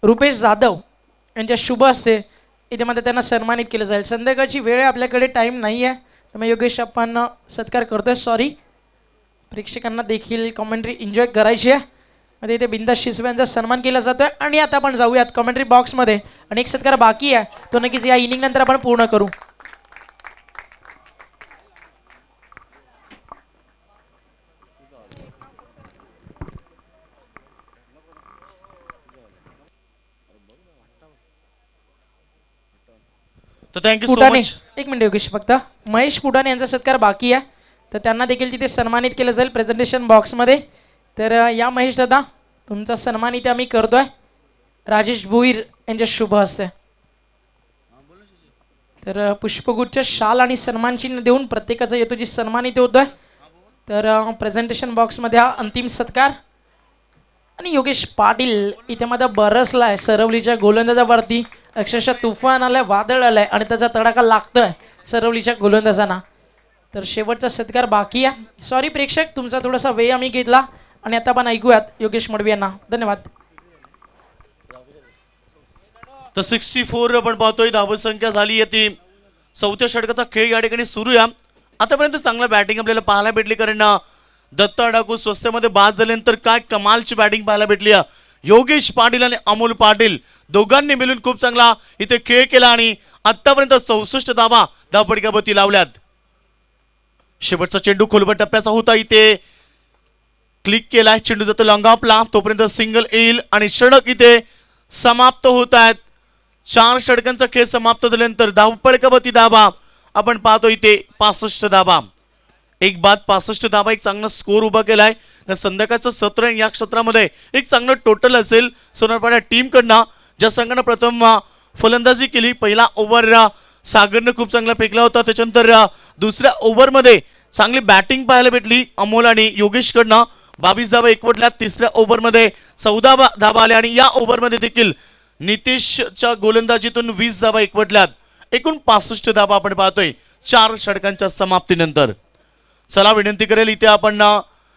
रुपेश जाधव यांच्या शुभ हस्ते इथे मध्ये त्यांना सन्मानित केलं जाईल. संध्याकाळची वेळ आहे, आपल्याकडे टाईम नाही आहे त्यामुळे योगेश आपण सत्कार करतोय. सॉरी, प्रेक्षकांना देखील कॉमेंट्री एन्जॉय करायची आहे. मध्ये इथे बिंदा शिसवे यांचा सन्मान केला जातोय. आणि आता आपण जाऊयात कॉमेंट्री बॉक्समध्ये. आणि एक सत्कार बाकी आहे तो नक्कीच या इनिंग नंतर आपण पूर्ण करू. तर थँक्यू सो पुटाणे, मच. एक मिनिट योगेश, फक्त महेश पुटाणे यांचा सत्कार बाकी आहे तर त्यांना देखील तिथे सन्मानित केलं जाईल प्रेझेंटेशन बॉक्समध्ये. तर या महेश दादा तुमचा सन्मान इथे आम्ही करतोय राजेश भोईर यांच्या शुभ हस्ते. तर पुष्पगुच्छ शाल आणि सन्मान चिन्ह देऊन प्रत्येकाचा येतो जी सन्मान इथे होतोय. तर प्रेझेंटेशन बॉक्समध्ये हा अंतिम सत्कार. आणि योगेश पाटील इथे मध्ये बरसलाय सरवलीच्या गोलंदाजावरती. अक्षरशः तुफान आलाय, वादळ आलाय आणि त्याचा तडाखा लागतोय सरवलीच्या गोलंदाजांना. तर शेवटचा सत्कार बाकी आहे. सॉरी प्रेक्षक, तुमचा थोडासा वेळ आम्ही घेतला. आणि आता आपण ऐकूयात योगेश मडवी यांना. धन्यवाद. तर 64 आपण पाहतोय धावत संख्या झाली आहे ती. 4थ्या षटकाचा खेळ या ठिकाणी सुरू आहे. आतापर्यंत चांगला बॅटिंग आपल्याला पाहायला भेटली कारण दत्ता डाकू स्वस्त्यामध्ये बाद झाल्यानंतर काय कमालची बॅटिंग पाहायला भेटली. योगेश पाटील आणि अमोल पाटील दोघांनी मिळून खूप चांगला इथे खेळ केला आणि आतापर्यंत 64 धावपडक्यावरती लावल्यात. शेवटचा चेंडू खोलवर टप्प्याचा होता, इथे क्लिक केलाय, चेंडू जातो लॉंग ऑफला, तोपर्यंत सिंगल येईल आणि षटक इथे समाप्त होत आहेत. 4 षटकांचा खेळ समाप्त झाल्यानंतर धावपडक्यावरती धावा आपण पाहतो इथे 65 धावा. एक बाद 65 धावा, एक चांगला स्कोर उभा केलाय. तर संध्याकाळचं सत्र या क्षेत्रामध्ये एक चांगलं टोटल असेल सोनारपाडा टीम कडनं, ज्या संघानं प्रथम फलंदाजी केली, पहिला ओव्हर सागरनं खूप चांगला फेकला होता. त्याच्यानंतर दुसऱ्या ओव्हरमध्ये चांगली बॅटिंग पाहायला भेटली अमोल आणि योगेशकडनं. 22 धाबा एकवटल्या. तिसऱ्या ओव्हरमध्ये 14 धाबा आल्या आणि या ओव्हरमध्ये देखील नितेशच्या गोलंदाजीतून 20 धाबा एकवटल्यात. एकूण 65 धाबा आपण पाहतोय 4 षटकांच्या समाप्तीनंतर. चला विनंती करेल इथे आपण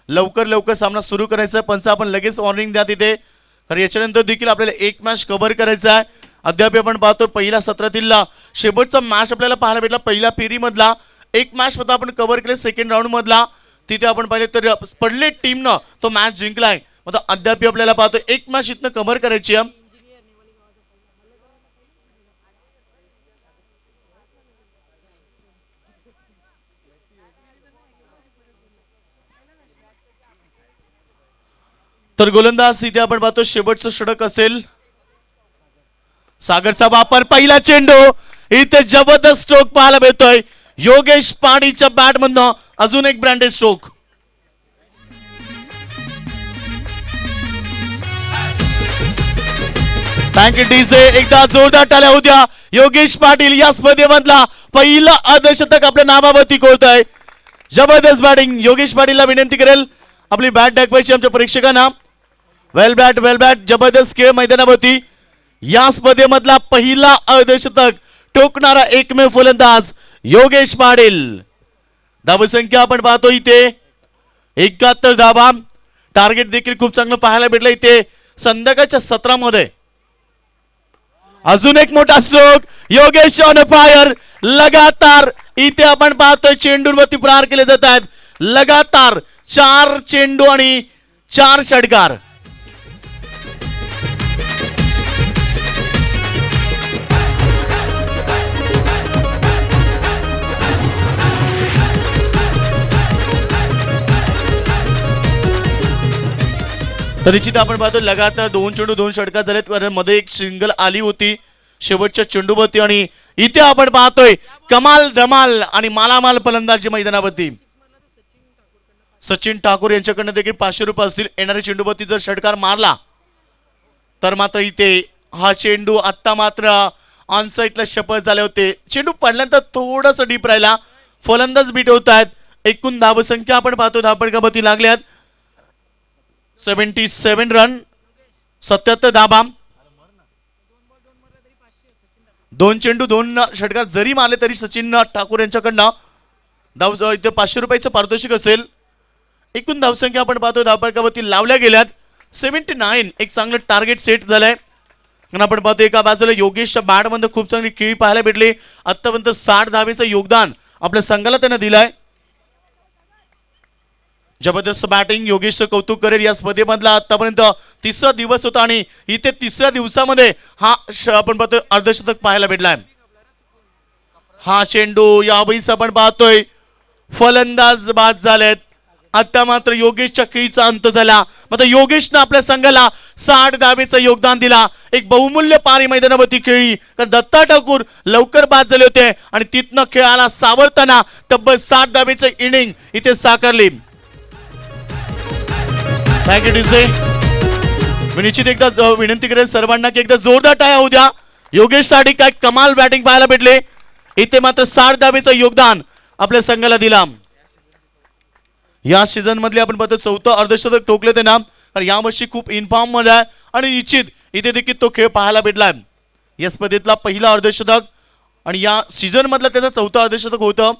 लवकर सामना सुरू करायचा आहे. पंच आपण लगेच वॉर्निंग द्या तिथे, कारण याच्यानंतर देखील आपल्याला एक मॅच कव्हर करायचा आहे. अद्याप आपण पाहतो पहिल्या सत्रातील शेवटचा मॅच आपल्याला पाहायला भेटला. पहिल्या फेरीमधला एक मॅच मध्ये आपण कव्हर केले. सेकंड राऊंड मधला तिथे आपण पाहिले तर पडले टीमनं तो मॅच जिंकलाय. मग अद्याप आपल्याला पाहतो एक मॅच इथनं कव्हर करायची आहे. तर गोलंदाज इथे आपण पाहतो शेवटचं षटक असेल. सागरचा वापर, पहिला चेंडू, इथे जबरदस्त स्ट्रोक पाहायला मिळतोय योगेश पाडीच्या बॅट मधनं. अजून एक ब्रँडेड स्ट्रोक. Thank you DJ. एकदा जोरदार टाळ्या होत्या. योगेश पाटील या स्पर्धेमधला पहिला अर्धशतक आपल्या नावावरती कोरतोय. जबरदस्त बॅटिंग. योगेश पाटीलला विनंती करेल आपली बॅट दाखवायची आमच्या प्रेक्षकांना. वेल बॅट जबरदस्त खेळ मैदानावरती. या स्पर्धेमधला पहिला अर्धशतक ठोकणारा एकमेव फलंदाज योगेश पाटील. धावसंख्या आपण पाहतो इथे 71 धावा. टार्गेट देखील खूप चांगलं पाहायला भेटलं इथे संध्याकाळच्या सत्रामध्ये. अजून एक मोठा स्ट्रोक. Yogesh on fire. लगातार इथे आपण पाहतोय चेंडूंवरती प्रहार केले जात आहेत. लगातार 4 चेंडू आणि 4 षटकार. तर निश्चित आपण पाहतो लगातार 2 चेंडू 2 षटकार झालेत. कारण मध्ये एक सिंगल आली होती शेवटच्या चेंडूवरती आणि इथे आपण पाहतोय कमाल धमाल आणि मालामाल फलंदाजी मैदानावरती. सचिन ठाकूर यांच्याकडनं देखील 500 रुपये असतील. येणाऱ्या चेंडूवरती जर षटकार मारला तर मात्र इथे हा चेंडू आत्ता मात्र ऑन साईडला शपथ झाले होते. चेंडू पडल्यानंतर थोडस डीप राहिला. फलंदाज बीट होत आहेत. एकूण धावसंख्या आपण पाहतो धावपडकावरती लागल्यात 77 रन, 77 धाबा. 2 चेंडू 2 षटकार जरी मारले तरी सचिन ठाकूर यांच्याकडनं धाव इथे 500 रुपयाचं पारितोषिक असेल. एकूण धावसंख्या आपण पाहतो धावपडकावरती लावल्या गेल्यात 79. एक चांगलं टार्गेट सेट झालंय. आणि आपण पाहतो एका बाजूला योगेशच्या बॅटमध्ये खूप चांगली खेळी पाहायला भेटली. आतापर्यंत 60 धावेचं योगदान आपल्या संघाला त्यानं दिलंय. जबरदस्त बॅटिंग. योगेशचं कौतुक करेल. या स्पर्धेमधला आतापर्यंत 3रा दिवस होता आणि इथे 3ऱ्या दिवसामध्ये हा आपण पाहतोय अर्धशतक पाहायला भेटलाय. हा चेंडू यावेळीच आपण पाहतोय फलंदाज बाद झालेत. आता मात्र योगेशच्या खेळीचा अंत झाला. मात्र योगेशनं आपल्या संघाला 60 धावेचं योगदान दिला. एक बहुमूल्य पारी मैदानावरती खेळी. कारण दत्ता ठाकूर लवकर बाद झाले होते आणि तिथनं खेळाला सावरताना तब्बल 60 धावेचं इनिंग इथे साकारली. Thank you DJ. मी निश्चित एकदा विनंती करेल सर्वांना की एकदा जोरदार टाळ्या होऊ द्या. योगेशसाठी काय कमाल बॅटिंग पाहायला भेटले. इथे मात्र 60 धावेचं योगदान आपल्या संघाला दिला. या सीझन मधले आपण पाहतो 4थं अर्धशतक ठोकले ते नाम. कारण यावर्षी खूप इनफॉर्म मध्ये आहे आणि निश्चित इथे देखील तो खेळ पाहायला भेटलाय. या स्पर्धेतला पहिला अर्धशतक आणि या सीझन मधला त्याचा 4थं अर्धशतक होतं.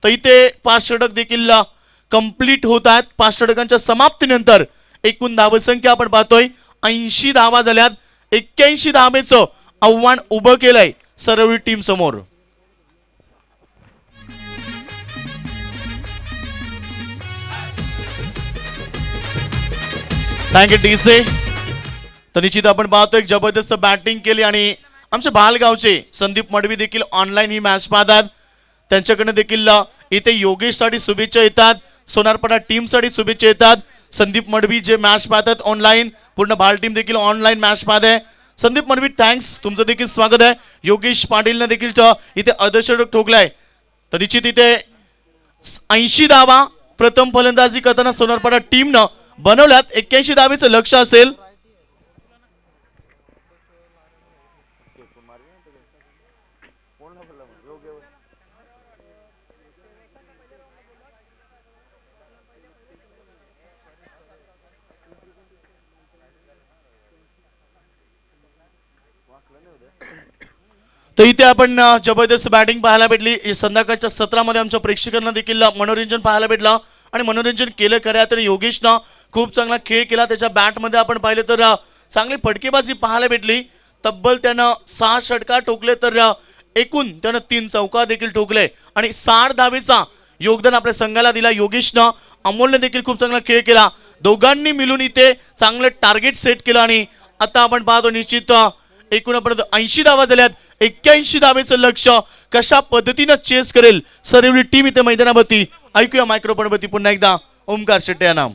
तर इथे 5 षटक देखील कंप्लीट होत आहेत. 5 षटकांच्या समाप्तीनंतर एकूण धावसंख्या आपण पाहतोय 80 धावा झाल्यात. 81 धावेचं आव्हान उभं केलंय सर्व टीम समोर. Thank you DJ. तर निश्चित आपण पाहतो एक जबरदस्त बॅटिंग केली आणि आमच्या बालगावचे संदीप मडवी देखील ऑनलाईन ही मॅच पाहतात. त्यांच्याकडनं देखील इथे योगेशसाठी शुभेच्छा येतात. सोनारपाडा टीमसाठी शुभेच्छा येतात. संदीप मडवी जे मॅच पाहतात ऑनलाईन, पूर्ण बाल टीम देखील ऑनलाईन मॅच पाहत आहे. संदीप मडवी थँक्स, तुमचं देखील स्वागत आहे. योगेश पाटीलने देखील इथे अर्धशतक ठोकलाय. तर निश्चित इथे 80 धावा प्रथम फलंदाजी करताना सोनारपाडा टीमनं बनवल्यात. 81 धावेचं लक्ष असेल. तर इथे आपण जबरदस्त बॅटिंग पाहायला भेटली. संध्याकाळच्या सत्रामध्ये आमच्या प्रेक्षकांना देखील मनोरंजन पाहायला भेटलं आणि मनोरंजन केलं खऱ्या तर योगेशनं खूप चांगला खेळ केला. त्याच्या बॅटमध्ये आपण पाहिलं तर चांगली फटकेबाजी पाहायला भेटली. तब्बल त्यानं 6 षटकार ठोकले तर एकूण त्यानं 3 चौकार देखील ठोकले आणि 60 धावेचा योगदान आपल्या संघाला दिला. योगेशनं अमोलने देखील खूप चांगला खेळ केला. दोघांनी मिळून इथे चांगलं टार्गेट सेट केलं आणि आता आपण पाहतो निश्चित एकूण आपण 80 धावा झाल्यात. 81 धावेचं लक्ष्य कशा पद्धतीनं चेस करेल सर्व टीम इथे मैदानावरती. ऐकूया मायक्रोफोनवरती पुन्हा एकदा ओमकार शेट्टे यांना.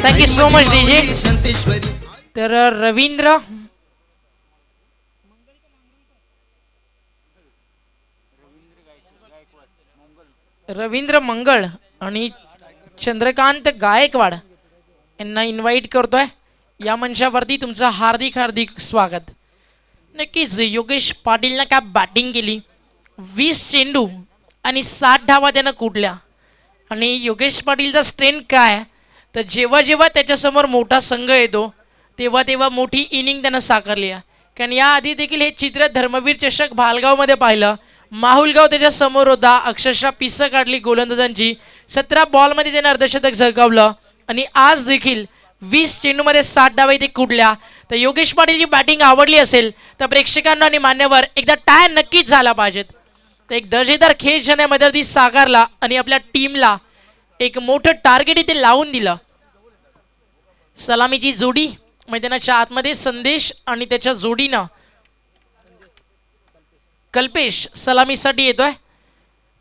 Thank you so much DJ. तर रवींद्र मंगळ आणि चंद्रकांत गायकवाड यांना इन्व्हाइट करतोय या मंचावरती. तुमचं हार्दिक हार्दिक स्वागत. नक्कीच योगेश पाटीलनं काय बॅटिंग केली. 20 चेंडू आणि 60 धावा त्यानं कुठल्या. आणि योगेश पाटीलचा स्ट्रेंथ काय तर जेव्हा जेव्हा त्याच्यासमोर मोठा संघ येतो तेव्हा तेव्हा मोठी इनिंग त्यानं साकारली आहे. कारण याआधी देखील हे चित्र धर्मवीर चषक भालगावमध्ये पाहिलं. माहुलगाव त्याच्या समोर होता. अक्षरशः पिसं काढली गोलंदाजांची. 17 बॉलमध्ये त्यानं अर्धशतक झळकावलं आणि आज देखील 20 चेंडूमध्ये 60 धावा इथे कुठल्या. तर योगेश पाटीलची बॅटिंग आवडली असेल तर प्रेक्षकांना आणि मान्यवर एकदा टाय नक्कीच झाला पाहिजेत. तर एक दर्जेदार खेळ ज्याने मदती साकारला आणि आपल्या टीमला एक मोठं टार्गेट इथे लावून दिलं. सलामीची जोडी मैदानाच्या आतमध्ये संदेश आणि त्याच्या जोडीनं कल्पेश सलामीसाठी येतोय.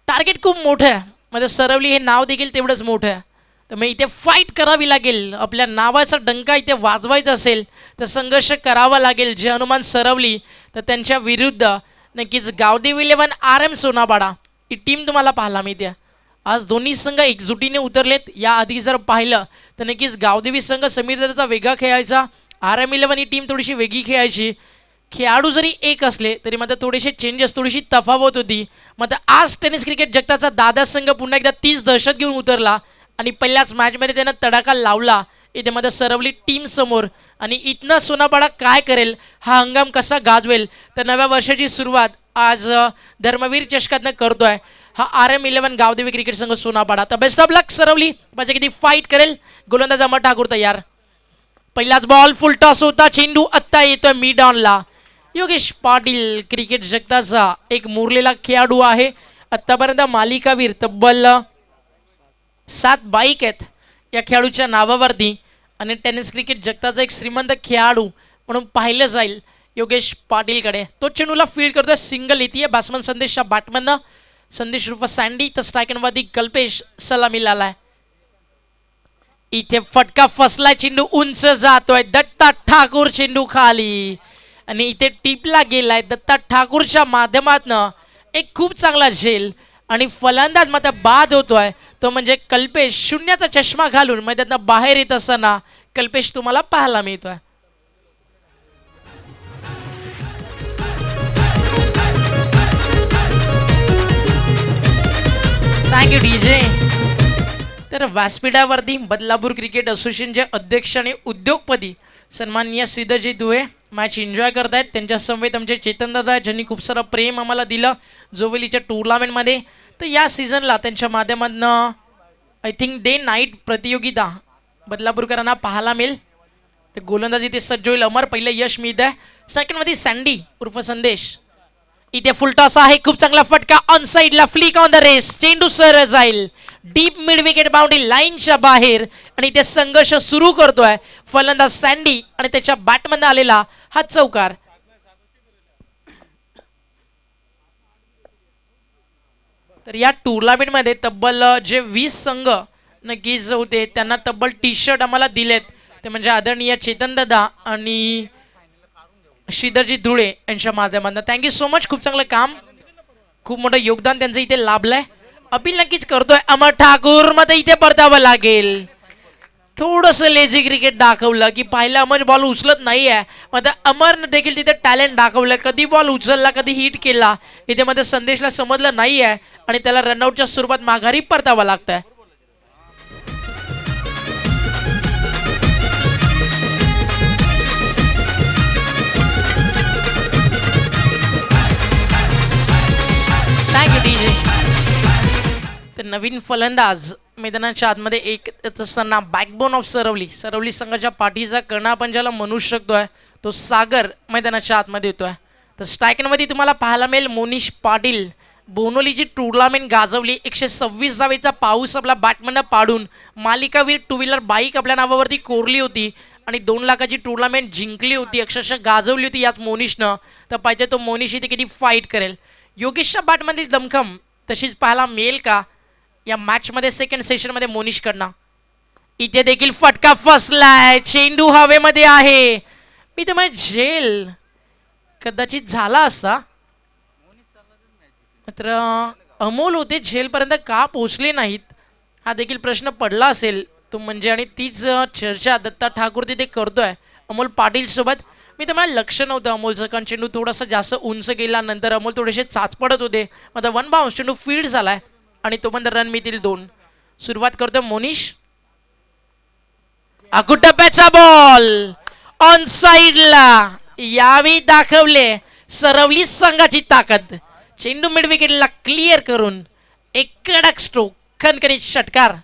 टार्गेट खूप मोठं आहे. म्हणजे सरवली हे नाव देखील तेवढंच मोठं आहे. तर मग इथे फाईट करावी लागेल. आपल्या नावाचा डंका इथे वाजवायचा असेल तर संघर्ष करावा लागेल. जे हनुमान सरवली तर त्यांच्या विरुद्ध नक्कीच गावदेव 11 RM सोनाबाडा ही टीम तुम्हाला पाहायला मिळते. आज दोन्ही संघ एकजुटीने उतरलेत. याआधी जर पाहिलं तर नक्कीच गावदेवी संघ समीरचा वेगळा खेळायचा. RM 11 ही टीम थोडीशी वेगळी खेळायची. खेळाडू जरी एक असले तरी मात्र थोडेसे चेंजेस थोडीशी तफावत होती. मात्र आज टेनिस क्रिकेट जगताचा दादा संघ पुन्हा एकदा 30 दहशत घेऊन उतरला आणि पहिल्याच मॅचमध्ये त्यानं तडाखा लावला इथे मध्ये सरवली टीम समोर. आणि इथनं सोनाबाडा काय करेल हा हंगाम कसा गाजवेल तर नव्या वर्षाची सुरुवात आज धर्मवीर चषकातनं करतोय हा RM 11 गावदेवी क्रिकेट संघ सोनाबाडा. तर बेस्ट ऑफ लक सरवली. म्हणजे किती फाईट करेल. गोलंदाज अमर ठाकूर तयार. पहिलाच बॉल फुल टॉस होता. चेंडू आत्ता येतोय मिड ऑनला. योगेश पाटील क्रिकेट जगताचा एक मुरलेला खेळाडू आहे. आत्तापर्यंत मालिकावीर तब्बल 7 बाईक आहेत या खेळाडूच्या नावावरती. आणि टेनिस क्रिकेट जगताचा एक श्रीमंत खेळाडू म्हणून पाहिलं जाईल योगेश पाटीलकडे. तो चेंडूला फील्ड करतोय. सिंगल येते बॅट्समन संदेशच्या बॅटमननं. संदेश रुफ सँडी तर स्ट्रायकनवादी कल्पेश सलामीला आलाय. इथे फटका फसलाय. चेंडू उंच जातोय. दत्ता ठाकूर चेंडू खाली आणि इथे टिपला गेलाय. दत्ता ठाकूरच्या माध्यमातनं एक खूप चांगला झेल आणि फलंदाज मात्र बाद होतोय तो म्हणजे कल्पेश. शून्याचा चष्मा घालून मैदानात बाहेर येत असताना कल्पेश तुम्हाला पाहायला मिळतोय. Thank you DJ. तर व्यासपीठावरती बदलापूर क्रिकेट असोसिएशनचे अध्यक्ष आणि उद्योगपती सन्माननीय श्रीधरजी दुहे मॅच एन्जॉय करतायत. त्यांच्या समवेत आमचे चेतनदादा ज्यांनी खूप सारं प्रेम आम्हाला दिलं जोवेलीच्या टुर्नामेंटमध्ये. तर या सीझनला त्यांच्या माध्यमातून आय थिंक डे नाईट प्रतियोगिता बदलापूरकरांना पाहायला मिळेल. तर गोलंदाज इथे सज्ज होईल. अमर पहिलं यश मिळत आहे. सेकंडमध्ये सँडी उर्फ संदेश. इथे फुलटॉस आहे. खूप चांगला फटका ऑन साईडला. Flick on the race. चेंडू सर जाईल डीप मिड विकेट बाउंड्री लाईनच्या बाहेर आणि इथे संघर्ष सुरू करतोय फलंदाज सँडी आणि त्याच्या बॅटमध्ये आलेला हा चौकार. तर या टुर्नामेंटमध्ये तब्बल जे 20 संघ नक्कीच होते त्यांना तब्बल टी शर्ट आम्हाला दिलेत ते म्हणजे आदरणीय चेतन दादा आणि श्रीधरजी धुळे यांच्या माध्यमातून. Thank you so much. खूप चांगलं काम, खूप मोठं योगदान त्यांचं इथे लाभलंय. अपील नक्कीच करतोय अमर ठाकूर, मग इथे परतावं लागेल. थोडंसं लेझी क्रिकेट दाखवलं की पाहिलं अमर बॉल उचलत नाही आहे. मग अमरनं देखील तिथे टॅलेंट दाखवलं, कधी बॉल उचलला कधी हिट केला इथे मध्ये संदेशला समजलं नाही आहे आणि त्याला रनआउटच्या स्वरूपात माघारी परतावं लागतंय. Thank you DJ. तर नवीन फलंदाज मैदानाच्या आतमध्ये एक असताना बॅकबोन ऑफ सरवली संघाच्या पाठीचा कणा आपण ज्याला म्हणू शकतोय तो सागर मैदानाच्या आतमध्ये येतोय. तर स्ट्रायकरमध्ये तुम्हाला पाहायला मिळेल मोनिश पाटील. बोनोलीची टुर्नामेंट गाजवली, 126 धावेचा पाऊस आपला बॅटमॅननं पाडून मालिकावीर टू व्हीलर बाईक आपल्या नावावरती कोरली होती आणि 2 लाखाची टुर्नामेंट जिंकली होती, अक्षरशः गाजवली होती याच मोनिशनं. तर पाहिजे तो मोनिश इथे किती फाईट करेल. योगेशच्या बॅटमधील दमखम तशीच पाहायला मिळेल का या मॅचमध्ये सेकंड सेशनमध्ये मोनिशकडनं. इथे देखील फटका फसलाय, चेंडू हवेमध्ये आहे. मी तर झेल कदाचित झाला असता, मात्र अमोल होते झेलपर्यंत का पोहोचले नाहीत हा देखील प्रश्न पडला असेल तो म्हणजे. आणि तीच चर्चा दत्ता ठाकूर तिथे करतोय अमोल पाटील सोबत. मी तर मला लक्ष नव्हतं अमोलचं, कारण चेंडू थोडासा जास्त उंच गेल्यानंतर अमोल थोडेसे चाचपडत होते. मात्र 1 बाउन्स चेंडू फील्ड झालाय आणि तो पण रन मिळतील 2. सुरुवात करतोय मोनिश. अकुटप्याचा बॉल ऑन साइडला, यावेळी दाखवले सरवली संघाची ताकद. चेंडू मिड विकेटला क्लिअर करून एक कडक स्ट्रोक, खणखणीत षटकार.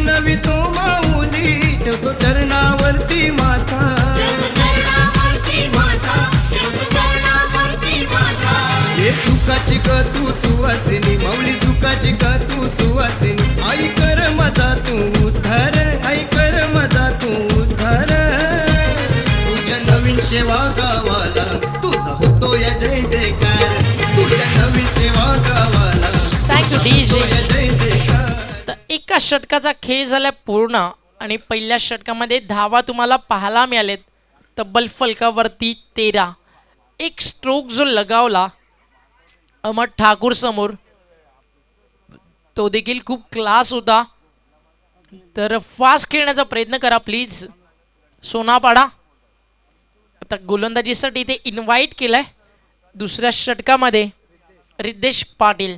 नवी तो माऊली ठेवतो चरणावरती माथा. हे सुखाची का तू सुवासिनी, माऊली सुखाची का तू सुवासिनी. आई कर माझा तू उद्धार, आई कर माझा तू उद्धार. तुझ्या नवीन सेवा गावाला तुझा होतो या जय जयकार. तुझ्या नवीन सेवा गावाला थँक्यू डीजे. जय जयकार. एका षटकाचा खेळ झाला पूर्ण आणि पहिल्या षटकामध्ये धावा तुम्हाला पाहायला मिळालेत तब्बल फलकावरती 13. एक स्ट्रोक जो लगावला अमर ठाकूर समोर तो देखील खूप क्लास होता. तर फास्ट खेळण्याचा प्रयत्न करा प्लीज सोनापाडा. आता गोलंदाजीसाठी इथे इन्व्हाइट केलंय दुसऱ्या षटकामध्ये रिद्धेश पाटील.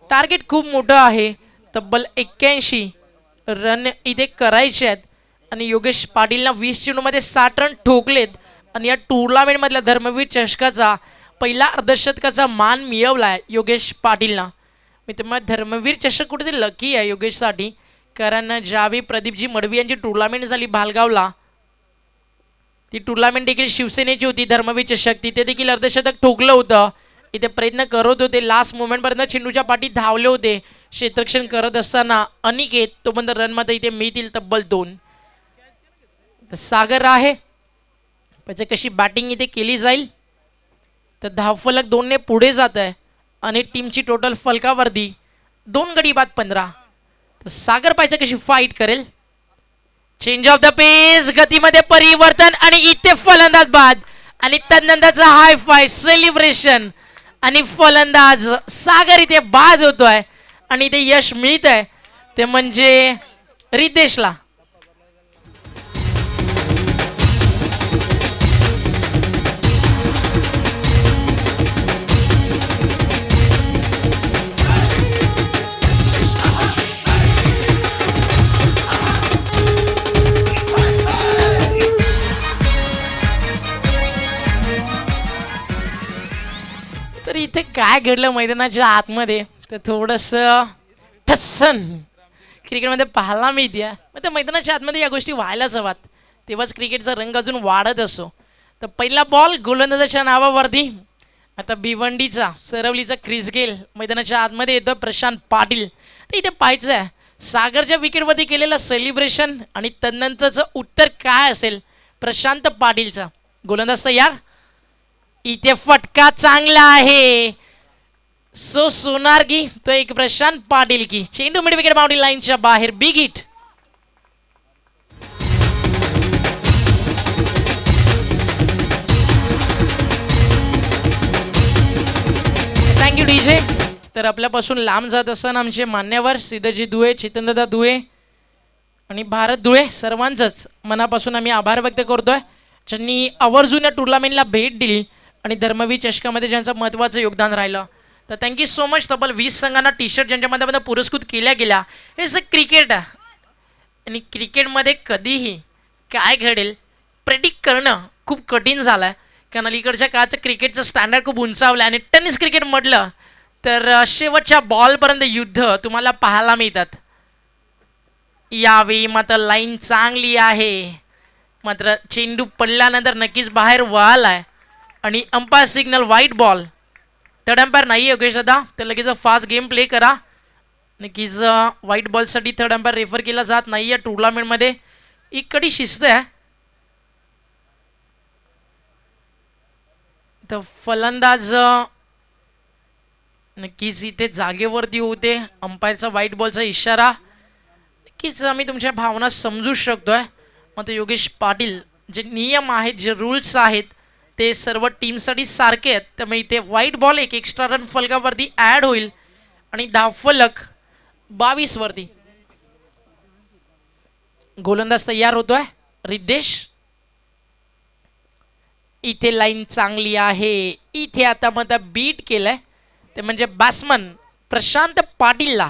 टार्गेट खूप मोठं आहे, तब्बल 81 रन इथे करायचे आहेत आणि योगेश पाटीलला 20 चेंडूमध्ये 60 रन ठोकलेत आणि या टुर्नामेंटमधल्या धर्मवीर चषकाचा पहिला अर्धशतकाचा मान मिळवलाय योगेश पाटीलला. मित्रांनो धर्मवीर चषक कुठेतरी लकी आहे योगेशसाठी, कारण ज्यावेळी प्रदीपजी मडवी यांची टुर्नामेंट झाली भालगावला, ती टुर्नामेंट देखील शिवसेनेची होती धर्मवीर चषक, तिथे देखील अर्धशतक ठोकलं होतं. इथे प्रयत्न करत होते, लास्ट मोमेंटपर्यंत चेंडूच्या पाठी धावले होते. क्षेत्ररक्षण करत असताना अनिकेत तो बंद रनमध्ये इथे मिळतील तब्बल 2. सागर आहे त्याची कशी बॅटिंग इथे केली जाईल. तर धावफलक 2ने पुढे जात आहे आणि टीमची टोटल फलकावरती 2 गडी बाद 15. तर सागर पाहिजे कशी फाईट करेल. चेंज ऑफ द पेस, गतीमध्ये परिवर्तन आणि इथे फलंदाज बाद आणि तदनंतरचा हाय फाय सेलिब्रेशन आणि फलंदाज सागर इथे बाद होतोय आणि इथे यश मिळत आहे ते म्हणजे रिद्धेशला. तर इथे काय घडलं मैदानाच्या आतमध्ये तर थोडंसं ठस्सन क्रिकेटमध्ये पाहायला मिळते. मग त्या मैदानाच्या आतमध्ये या गोष्टी व्हायलाच हवात, तेव्हाच क्रिकेटचा रंग अजून वाढत असतो. तर पहिला बॉल गोलंदाजाच्या नावावरती. आता भिवंडीचा सरवलीचा क्रिस गेल मैदानाच्या आतमध्ये येतो प्रशांत पाटील. तर इथे पाहायचं आहे सागरच्या विकेटवरती केलेलं सेलिब्रेशन आणि तदनंतरचं उत्तर काय असेल प्रशांत पाटीलचा. गोलंदाज तयार. इथे फटका चांगला आहे, सो सोनार की तो एक प्रशांत पाटील की चेंडू मिड विकेट बाउंड्री लाईनच्या बाहेर बिग हिट. Thank you DJ. तर आपल्यापासून लांब जात असताना आमचे मान्यवर सिद्धजी दुए, चेतनदादा दुए आणि भारत धुळे सर्वांचंच मनापासून आम्ही आभार व्यक्त करतोय, ज्यांनी आवर्जून या टुर्नामेंटला भेट दिली आणि धर्मवीर चषकामध्ये ज्यांचं महत्त्वाचं योगदान राहिलं. तर थँक्यू सो मच. तब्बल 20 संघांना टी शर्ट ज्यांच्या माध्यमातून पुरस्कृत केल्या गेल्या. हेच क्रिकेट आहे आणि क्रिकेटमध्ये कधीही काय घडेल प्रेडिक्ट करणं खूप कठीण झालं आहे, कारण अलीकडच्या काळाचं क्रिकेटचं स्टँडर्ड खूप उंचावलं आहे आणि टेनिस क्रिकेट म्हटलं तर शेवटच्या बॉलपर्यंत युद्ध तुम्हाला पाहायला मिळतात. यावेळी मात्र लाईन चांगली आहे, मात्र चेंडू पडल्यानंतर नक्कीच बाहेर वळाला आहे आणि umpire signal white ball. Third umpire नाही योगेश दादा, तर लगेच फास्ट गेम प्ले करा. नक्कीच व्हाईट बॉलसाठी थर्ड अंपायर रेफर केला जात नाही या टुर्नामेंटमध्ये. एक कडी शिस्त आहे. तर फलंदाज नक्कीच इथे जागेवरती होते. अंपायरचा व्हाईट बॉलचा इशारा. नक्कीच आम्ही तुमच्या भावना समजू शकतोय. मात्र योगेश पाटील, जे नियम आहेत, जे रूल्स आहेत, ते सर्व टीमसाठी सारखे आहेत. त्यामुळे इथे व्हाईट बॉल एक एक्स्ट्रा रन फलकावरती ॲड होईल आणि धावफलक 22 वरती. गोलंदाज तयार होतोय रिद्देश. इथे लाईन चांगली आहे. इथे आता मग बीट केलंय ते म्हणजे बॅट्समन प्रशांत पाटीलला.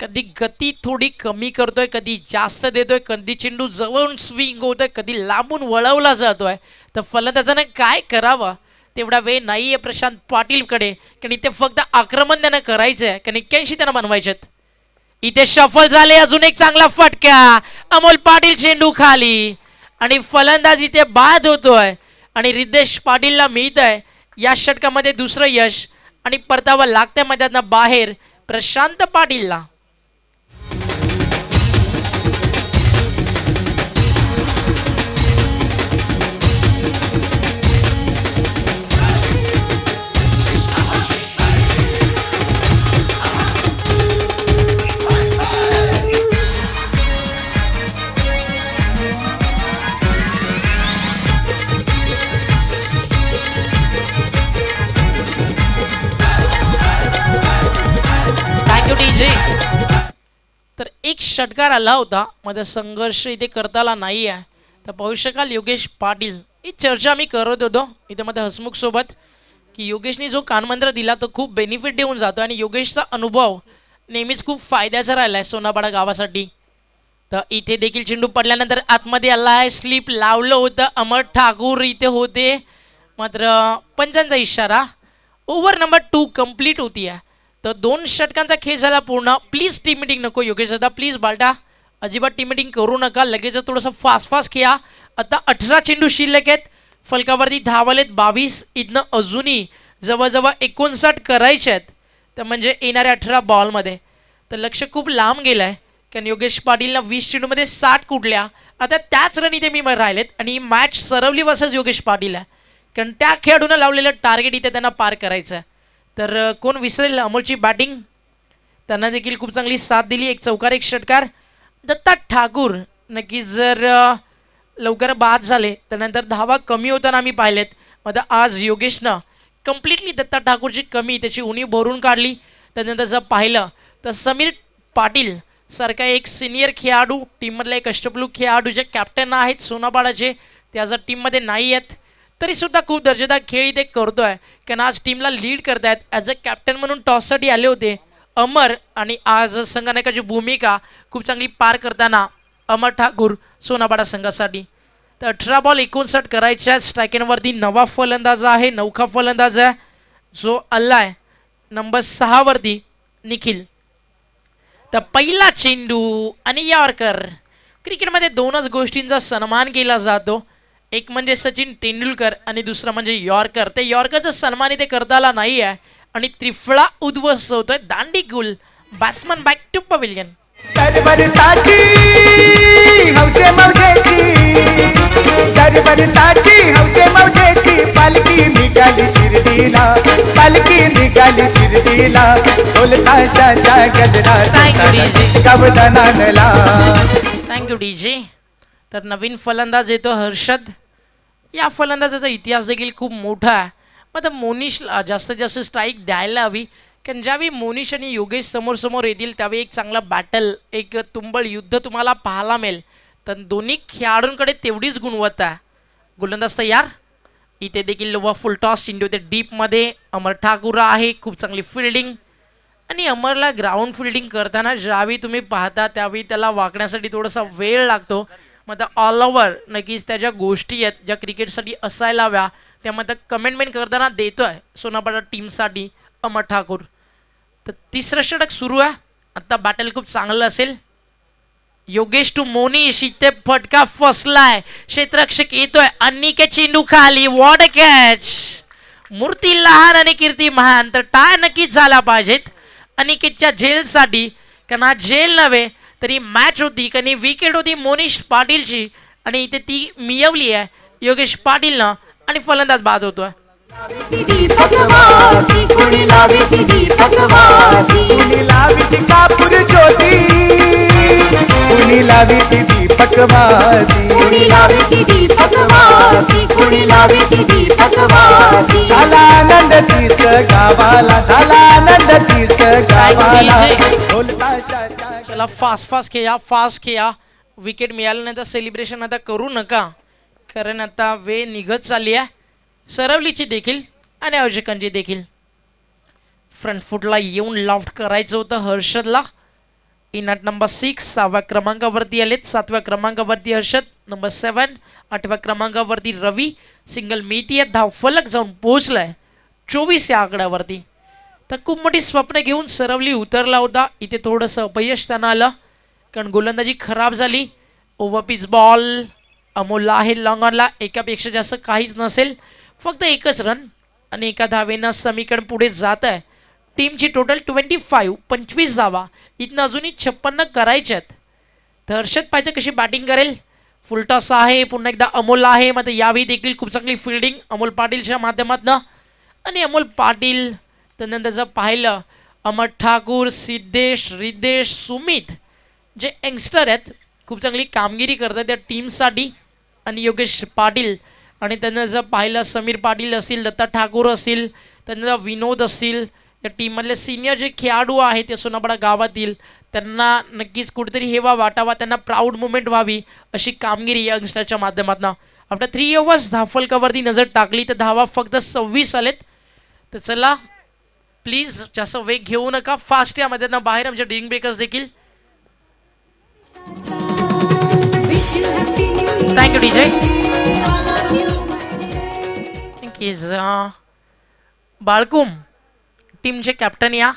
कधी गती थोडी कमी करतोय, कधी जास्त देतोय, कधी चेंडू जवळून स्विंग होतोय, कधी लांबून वळवला जातोय. तर फलंदाजाने काय करावं तेवढा वेळ नाही आहे प्रशांत पाटीलकडे, कारण इथे फक्त आक्रमण त्यानं करायचं आहे, कारण 81 त्यांना बनवायचे आहेत. इथे शफल झाले. अजून एक चांगला फटका. अमोल पाटील चेंडू खाली आणि फलंदाज इथे बाद होतोय आणि रिद्देश पाटीलला मिळत आहे या षटकामध्ये दुसरं यश आणि परतावा लागत्या मैदानात बाहेर प्रशांत पाटीलला. तर एक षटकार आला होता, माझा संघर्ष इथे करता आला नाही आहे. तर पाहू शकाल योगेश पाटील, ही चर्चा मी करत होतो इथे मध्ये हसमुख सोबत, की योगेशने जो कानमंत्र दिला तो खूप बेनिफिट देऊन जातो आणि योगेशचा अनुभव नेहमीच खूप फायद्याचा राहिला आहे सोनापाडा गावासाठी. तर इथे देखील चेंडू पडल्यानंतर आतमध्ये आला आहे. स्लिप लावलं होतं. अमर ठाकूर इथे होते, मात्र पंचांचा इशारा. ओव्हर नंबर 2 कंप्लीट होती आहे. तर 2 षटकांचा खेळ झाला पूर्ण. प्लीज टीम मिटिंग नको योगेश दादा, प्लीज बालटा, अजिबात टीम मिटिंग करू नका. लगेच थोडंसं फास्ट खेळा. आता 18 चेंडू शिल्लक आहेत. फलकावरती धावलेत 22. इथनं अजूनही जवळजवळ 59 करायचे आहेत, तर म्हणजे येणाऱ्या 18 बॉलमध्ये. तर लक्ष खूप लांब गेलं आहे, कारण योगेश पाटीलला 20 चेंडूमध्ये 60 कुठल्या. आता त्याच रन इथे मी राहिलेत आणि मॅच सरवली वर्सेस योगेश पाटील आहे, कारण त्या खेळाडूनं लावलेलं टार्गेट इथे त्यांना पार करायचं आहे. तर कोण विसरेल अमोलची बॅटिंग, त्यांना देखील खूप चांगली साथ दिली. एक चौकार एक षटकार. दत्ता ठाकूर नक्कीच जर लवकर बाद झाले तर नंतर धावा कमी होताना आम्ही पाहिलेत. मात्र आज योगेशनं कम्प्लिटली दत्ता ठाकूरची कमी त्याची उणीव भरून काढली. त्यानंतर जर पाहिलं तर समीर पाटील सारखा एक सिनियर खेळाडू, टीममधला एक अष्टपैलू खेळाडू जे कॅप्टन आहेत सोनापाडाचे, ते आज टीममध्ये नाही आहेत, तरीसुद्धा खूप दर्जेदार खेळ इथे करतो आहे, कारण आज टीमला लीड करतायत. ॲज अ कॅप्टन म्हणून टॉससाठी आले होते अमर, आणि आज संघनायकाची भूमिका खूप चांगली पार करताना अमर ठाकूर सोनापाडा संघासाठी. तर 18 बॉल 59 करायच्या. स्ट्रायकेनवरती नवा फलंदाज आहे, नौखा फलंदाज आहे जो आलाय नंबर 6 वरती निखिल. तर पहिला चेंडू आणि यॉर्कर. क्रिकेटमध्ये 2च गोष्टींचा सन्मान केला जातो, एक म्हणजे सचिन तेंडुलकर आणि दुसरं म्हणजे यॉर्कर. ते यॉर्करचा सन्मान इथे करता आला नाही आहे आणि त्रिफळा उद्ध्वस्त होतोय. दांडी गुल. Batsman back to pavilion. दरबरसाची हौसे मौजेची, दरबरसाची हौसे मौजेची पालखी निघाली शिर्डीला, पालखी निघाली शिर्डीला, ढोल ताशाच्या गजरात गावदानाला. Thank you DJ. तर नवीन फलंदाज येतो हर्षद. या फलंदाजाचा इतिहास देखील खूप मोठा आहे. मग आता मोनिशला जास्तीत जास्त स्ट्राईक द्यायला हवी, कारण ज्यावेळी मोनिश आणि योगेश समोर येतील त्यावेळी एक चांगला बॅटल, एक तुंबळ युद्ध तुम्हाला पाहायला मिळेल. तर दोन्ही खेळाडूंकडे तेवढीच गुणवत्ता आहे. गोलंदाज तयार. इथे देखील व फुल टॉस चेंडू ते डीपमध्ये. अमर ठाकूर आहे, खूप चांगली फिल्डिंग. आणि अमरला ग्राउंड फिल्डिंग करताना ज्यावेळी तुम्ही पाहता त्यावेळी त्याला वाकण्यासाठी थोडासा वेळ लागतो. मग ऑल ओव्हर नक्कीच त्या ज्या गोष्टी आहेत ज्या क्रिकेटसाठी असायला हव्या त्यामध्ये कमेंटमेंट करताना देतो आहे सोनापाडा टीमसाठी अमर ठाकूर. तर तिसरं षटक सुरू आहे. आत्ता बॅटल खूप चांगलं असेल. योगेश टू मोनिश. इथे फटका फसलाय. क्षेत्ररक्षक येतोय. अनिके चेंडू खाली. What a catch. मूर्ती लहान आणि कीर्ती महान. तर टाय नक्कीच झाला पाहिजेत अनिकेतच्या झेलसाठी, कारण हा झेल नव्हे तरी मॅच होती, कारण विकेट होती मोनिश पाटीलची आणि इथे ती मिळवली आहे योगेश पाटीलनं आणि फलंदाज बाद होतोय. कुणी लावी कापूर ज्योती, कुणी लावी दीपकवाती, कुणी लावी दीपकवाती, कुणी लावी दीपकवाती. झाला आनंद तीस गावाला, झाला आनंद तीस गावाला. ढोल ताशाच्या चला फास्ट खेळा. विकेट मिळाल्यानंतर सेलिब्रेशन आता करू नका, कारण आता वेळ निघत चालली आहे. सरवलीची देखील आणि आयोजकांची देखील. फ्रंट फुटला येऊन लॉफ्ट करायचं होतं हर्षदला. इन ॲट नंबर 6 6व्या क्रमांकावरती आलेत. 7व्या क्रमांकावरती हर्षद. नंबर 7 8व्या क्रमांकावरती रवी. सिंगल मिळतीये. धावफलक जाऊन पोहोचलाय 24 या आकड्यावरती. तर खूप मोठी स्वप्न घेऊन सरवली उतरला होता. इथे थोडंसं अपयश त्यांना आलं, कारण गोलंदाजी खराब झाली. Overpitch ball. अमोल आहे लॉंग ऑनला. एकापेक्षा जास्त काहीच नसेल, फक्त एकच रन आणि एका धावेनं समीकरण पुढे जात आहे. टीमची टोटल 25 धावा. इथनं अजूनही 56 करायचे आहेत. तर हर्षद पाहिजे कशी बॅटिंग करेल. फुलटॉस आहे. पुन्हा एकदा अमोल आहे. मग यावेळी देखील खूप चांगली फिल्डिंग अमोल पाटीलच्या माध्यमातून. आणि अमोल पाटील त्यानंतर जर पाहिलं अमर ठाकूर, सिद्धेश, रिद्धेश, सुमित जे यंगस्टर आहेत खूप चांगली कामगिरी करतात त्या टीमसाठी. आणि योगेश पाटील आणि त्यांना जर पाहिलं समीर पाटील असतील, दत्ता ठाकूर असतील, त्यांना विनोद असतील, या टीममधले सिनियर जे खेळाडू आहेत ते सोनापाडा गावातील, त्यांना नक्कीच कुठेतरी हेवा वाटावा, त्यांना प्राऊड मुमेंट व्हावी अशी कामगिरी या यंगस्टरच्या माध्यमातून. आफ्टर 3 ओव्हर्स धावफलकावरती नजर टाकली तर धावा फक्त 26 आलेत. तर चला प्लीज जास्त वेग घेऊ नका. फास्ट यामध्ये ना बाहेर आमचे ड्रिंक ब्रेकर्स देखील. Thank you DJ. Balkum team captain या.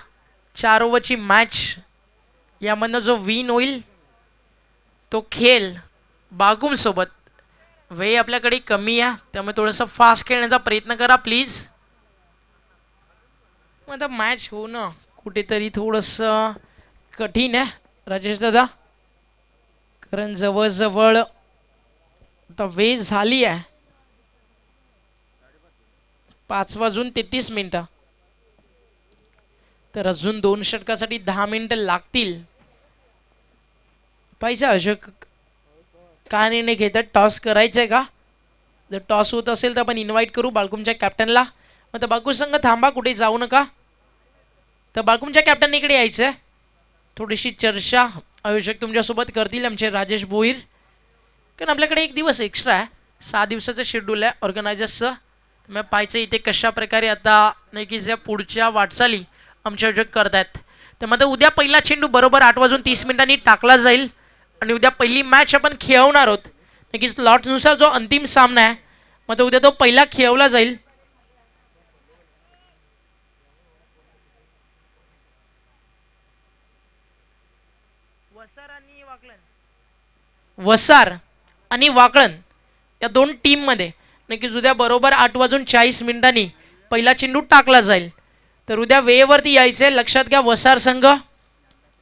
4 ओव्हरची मॅच यामधनं जो विन होईल तो खेळ बाळकुमसोबत. वेळ आपल्याकडे कमी आहे त्यामुळे थोडंसं फास्ट खेळण्याचा प्रयत्न करा प्लीज. मग आता मॅच होणं कुठेतरी थोडंसं कठीण आहे राजेश दादा, कारण जवळजवळ आता वेळ झाली आहे 5:33. तर अजून 2 षटकासाठी 10 मिनिटं लागतील. पाहिजे अशोक का निर्णय घेतात. टॉस करायचं आहे का. जर टॉस होत असेल तर आपण इन्व्हाइट करू बाळकुमच्या कॅप्टनला. मग तर बाळकुम संघ थांबा, कुठे जाऊ नका. तर बाळकुमच्या कॅप्टन इकडे यायचं आहे. थोडीशी चर्चा आयोजक तुमच्यासोबत करतील आमचे राजेश भोईर, कारण आपल्याकडे 1 दिवस एक्स्ट्रा आहे. 6 दिवसाचं शेड्यूल आहे ऑर्गनायझर्सचं. मग पाहायचं इथे कशा प्रकारे आता नक्कीच या पुढच्या वाटचाली आमचे आयोजक करत आहेत. तर मग उद्या पहिला चेंडू बरोबर 8:30 टाकला जाईल आणि उद्या पहिली मॅच आपण खेळवणार आहोत. नक्कीच लॉटनुसार जो अंतिम सामना आहे मग उद्या तो पहिला खेळवला जाईल. वसार आणि वाकळण या 2 टीममध्ये नक्कीच उद्या बरोबर 8:40 पहिला चेंडू टाकला जाईल. तर उद्या वेळेवरती यायचं आहे. लक्षात घ्या वसार संघ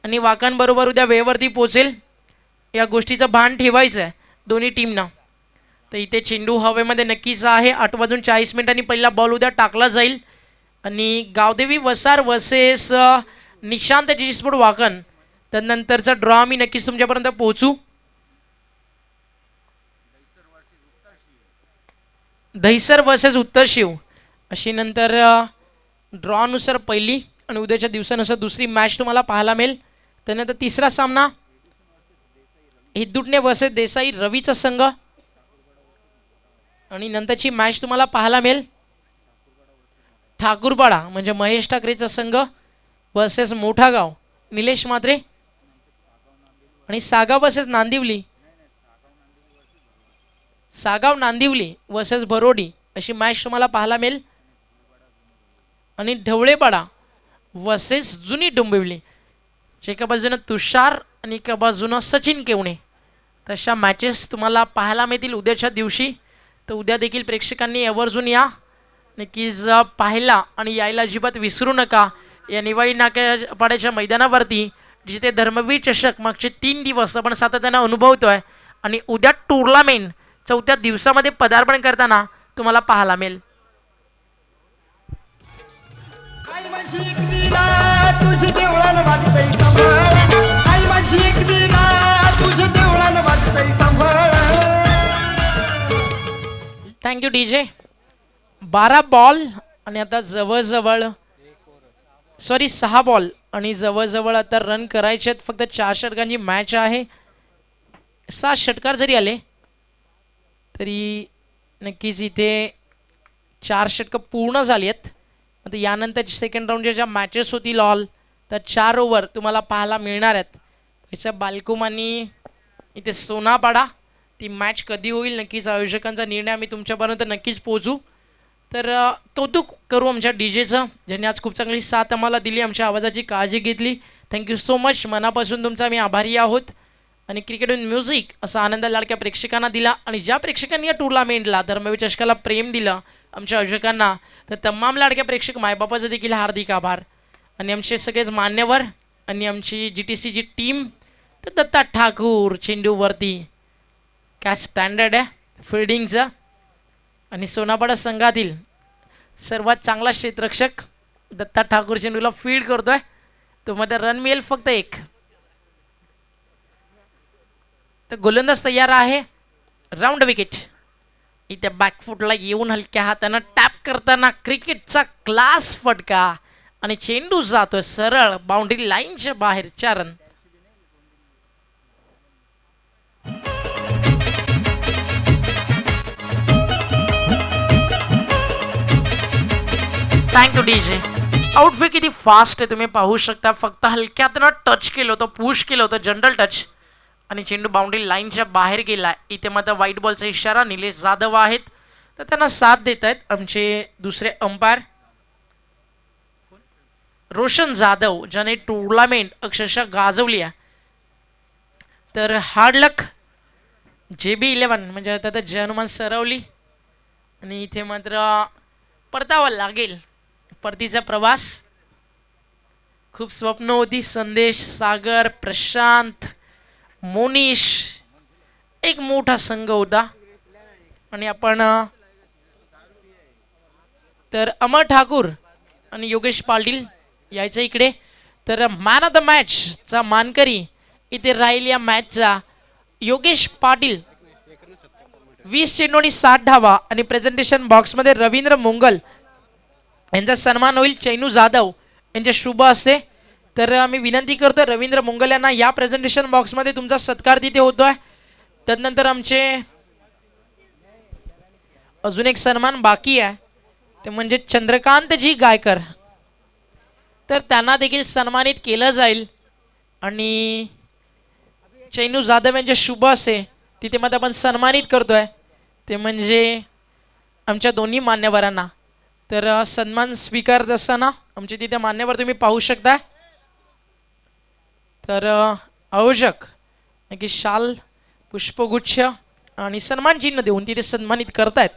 आणि वाकांबरोबर उद्या वेळेवरती पोचेल या गोष्टीचं भान ठेवायचं आहे दोन्ही टीमना. तर इथे चेंडू हवेमध्ये नक्कीच आहे. 8:40 पहिला बॉल उद्या टाकला जाईल आणि गावदेवी वसार वर्सेस निशांत जिस्पोर्ट वाकण त्यानंतरचा ड्रॉ आम्ही नक्कीच तुमच्यापर्यंत पोहोचू. दहिसर वर्सेस उत्तर शिव अशी नंतर ड्रॉनुसार पहिली आणि उद्याच्या दिवसानुसार दुसरी मॅच तुम्हाला पाहायला मिळेल. त्यानंतर तिसरा सामना हिद्दुटणे वर्सेस देसाई रवीचा संघ आणि नंतरची मॅच तुम्हाला पाहायला मिळेल ठाकूरपाडा म्हणजे महेश ठाकरेचा संघ वर्सेस मोठागाव निलेश म्हात्रे आणि सागाव वर्सेस नांदिवली सागाव नांदिवली वर्सेस बरोडी अशी मॅच तुम्हाला पाहायला मिळेल. आणि ढवळेपाडा वर्सेस जुनी डोंबिवली एका बाजूनं तुषार आणि एका बाजूनं सचिन केवणे तशा मॅचेस तुम्हाला पाहायला मिळतील उद्याच्या दिवशी. तर उद्या देखील प्रेक्षकांनी आवर्जून या नक्कीच पाहायला आणि यायला अजिबात विसरू नका या निवाळी नाक्यापाड्याच्या मैदानावरती जिथे धर्मवीर चषक मागचे 3 दिवस आपण सातत्यानं अनुभवतोय आणि उद्या टुर्नामेंट 4थ्या दिवसामध्ये पदार्पण करताना तुम्हाला पाहायला मिळेल. आई माझी एक दिला तुझ्या देवळानं वाजतंय सांभाळ आई माझी एक दिला तुझ्या देवळानं वाजतंय सांभाळ. Thank you DJ. 12 बॉल आणि आता जवळजवळ 6 बॉल आणि जवळजवळ आता रन करायचे आहेत. फक्त 4 षटकांची मॅच आहे. 7 षटकार जरी आले तरी नक्कीच इथे 4 षटकं पूर्ण झाली आहेत. आता यानंतर सेकंड राऊंडच्या ज्या मॅचेस होतील ऑल तर 4 ओव्हर तुम्हाला पाहायला मिळणार आहेत. याचा बालकुमानी इथे सोनापाडा ती मॅच कधी होईल नक्कीच आयोजकांचा निर्णय आम्ही तुमच्यापर्यंत नक्कीच पोहोचू. तर कौतुक करू आमच्या डीजेचं ज्यांनी आज खूप चांगली साथ आम्हाला दिली आमच्या आवाजाची काळजी घेतली. Thank you so much. मनापासून तुमचा आम्ही आभारी आहोत. आणि क्रिकेट इन म्युझिक असा आनंद लाडक्या प्रेक्षकांना दिला आणि ज्या प्रेक्षकांनी या टुर्नामेंटला धर्मवीर चषकाला प्रेम दिलं आमच्या आयोजकांना तर तमाम लाडक्या प्रेक्षक मायबापाचं देखील हार्दिक आभार. आणि आमचे सगळेच मान्यवर आणि आमची GTCची टीम तर दत्ता ठाकूर चेंडूवरती काय स्टँडर्ड आहे फिल्डिंगचं आणि सोनापाडा संघातील सर्वात चांगला क्षेत्ररक्षक दत्ता ठाकूर चेंडूला फील्ड करतोय. तो मध्ये रन मिळेल फक्त 1. तर गोलंदाज तयार आहे. राऊंड विकेट इथे बॅकफुटला येऊन हलक्या हातानं टॅप करताना क्रिकेटचा क्लास फटका आणि चेंडू जातोय सरळ बाउंड्री लाईनच्या बाहेर 4 रन. Thank you DJ. आउटफिट किती फास्ट आहे तुम्ही पाहू शकता. फक्त हलक्यातनं टच केलं होतं पुश केलं होतं जनरल टच आणि चेंडू बाउंड्री लाईनच्या बाहेर गेला. इथे मात्र व्हाईट बॉलचा इशारा. निलेश जाधव आहेत तर त्यांना साथ देत आहेत आमचे दुसरे अंपायर रोशन जाधव ज्याने टुर्नामेंट अक्षरशः गाजवली आहे. तर हार्ड लक JB11 म्हणजे आता जनुमान सरवली आणि इथे मात्र परतावा लागेल. परतीचा प्रवास खूप स्वप्न होती. संदेश सागर प्रशांत मोनिश एक मोठा संघ होता आणि आपण तर अमर ठाकूर आणि योगेश पाटील यायचं इकडे. तर मॅन ऑफ द मॅचचा मानकरी इथे राहील या मॅचचा योगेश पाटील 20 चेंडू आणि 60 धावा आणि प्रेझेंटेशन बॉक्समध्ये रवींद्र मोंगल यांचा सन्मान होईल चैनू जाधव यांच्या शुभ असते. तर आम्ही विनंती करतोय रवींद्र मोंगल यांना या प्रेझेंटेशन बॉक्समध्ये तुमचा सत्कार तिथे होतोय. त्यानंतर आमचे अजून एक सन्मान बाकी आहे ते म्हणजे चंद्रकांतजी गायकर तर त्यांना देखील सन्मानित केलं जाईल आणि चैनू जाधव यांचे शुभ असते तिथे मध्ये आपण सन्मानित करतोय ते म्हणजे आमच्या दोन्ही मान्यवरांना. तर सन्मान स्वीकारत असताना आमचे तिथे मान्यवर तुम्ही पाहू शकता. तर आयोजक नक्की शाल पुष्पगुच्छ आणि सन्मान चिन्ह देऊन तिथे सन्मानित करतायत.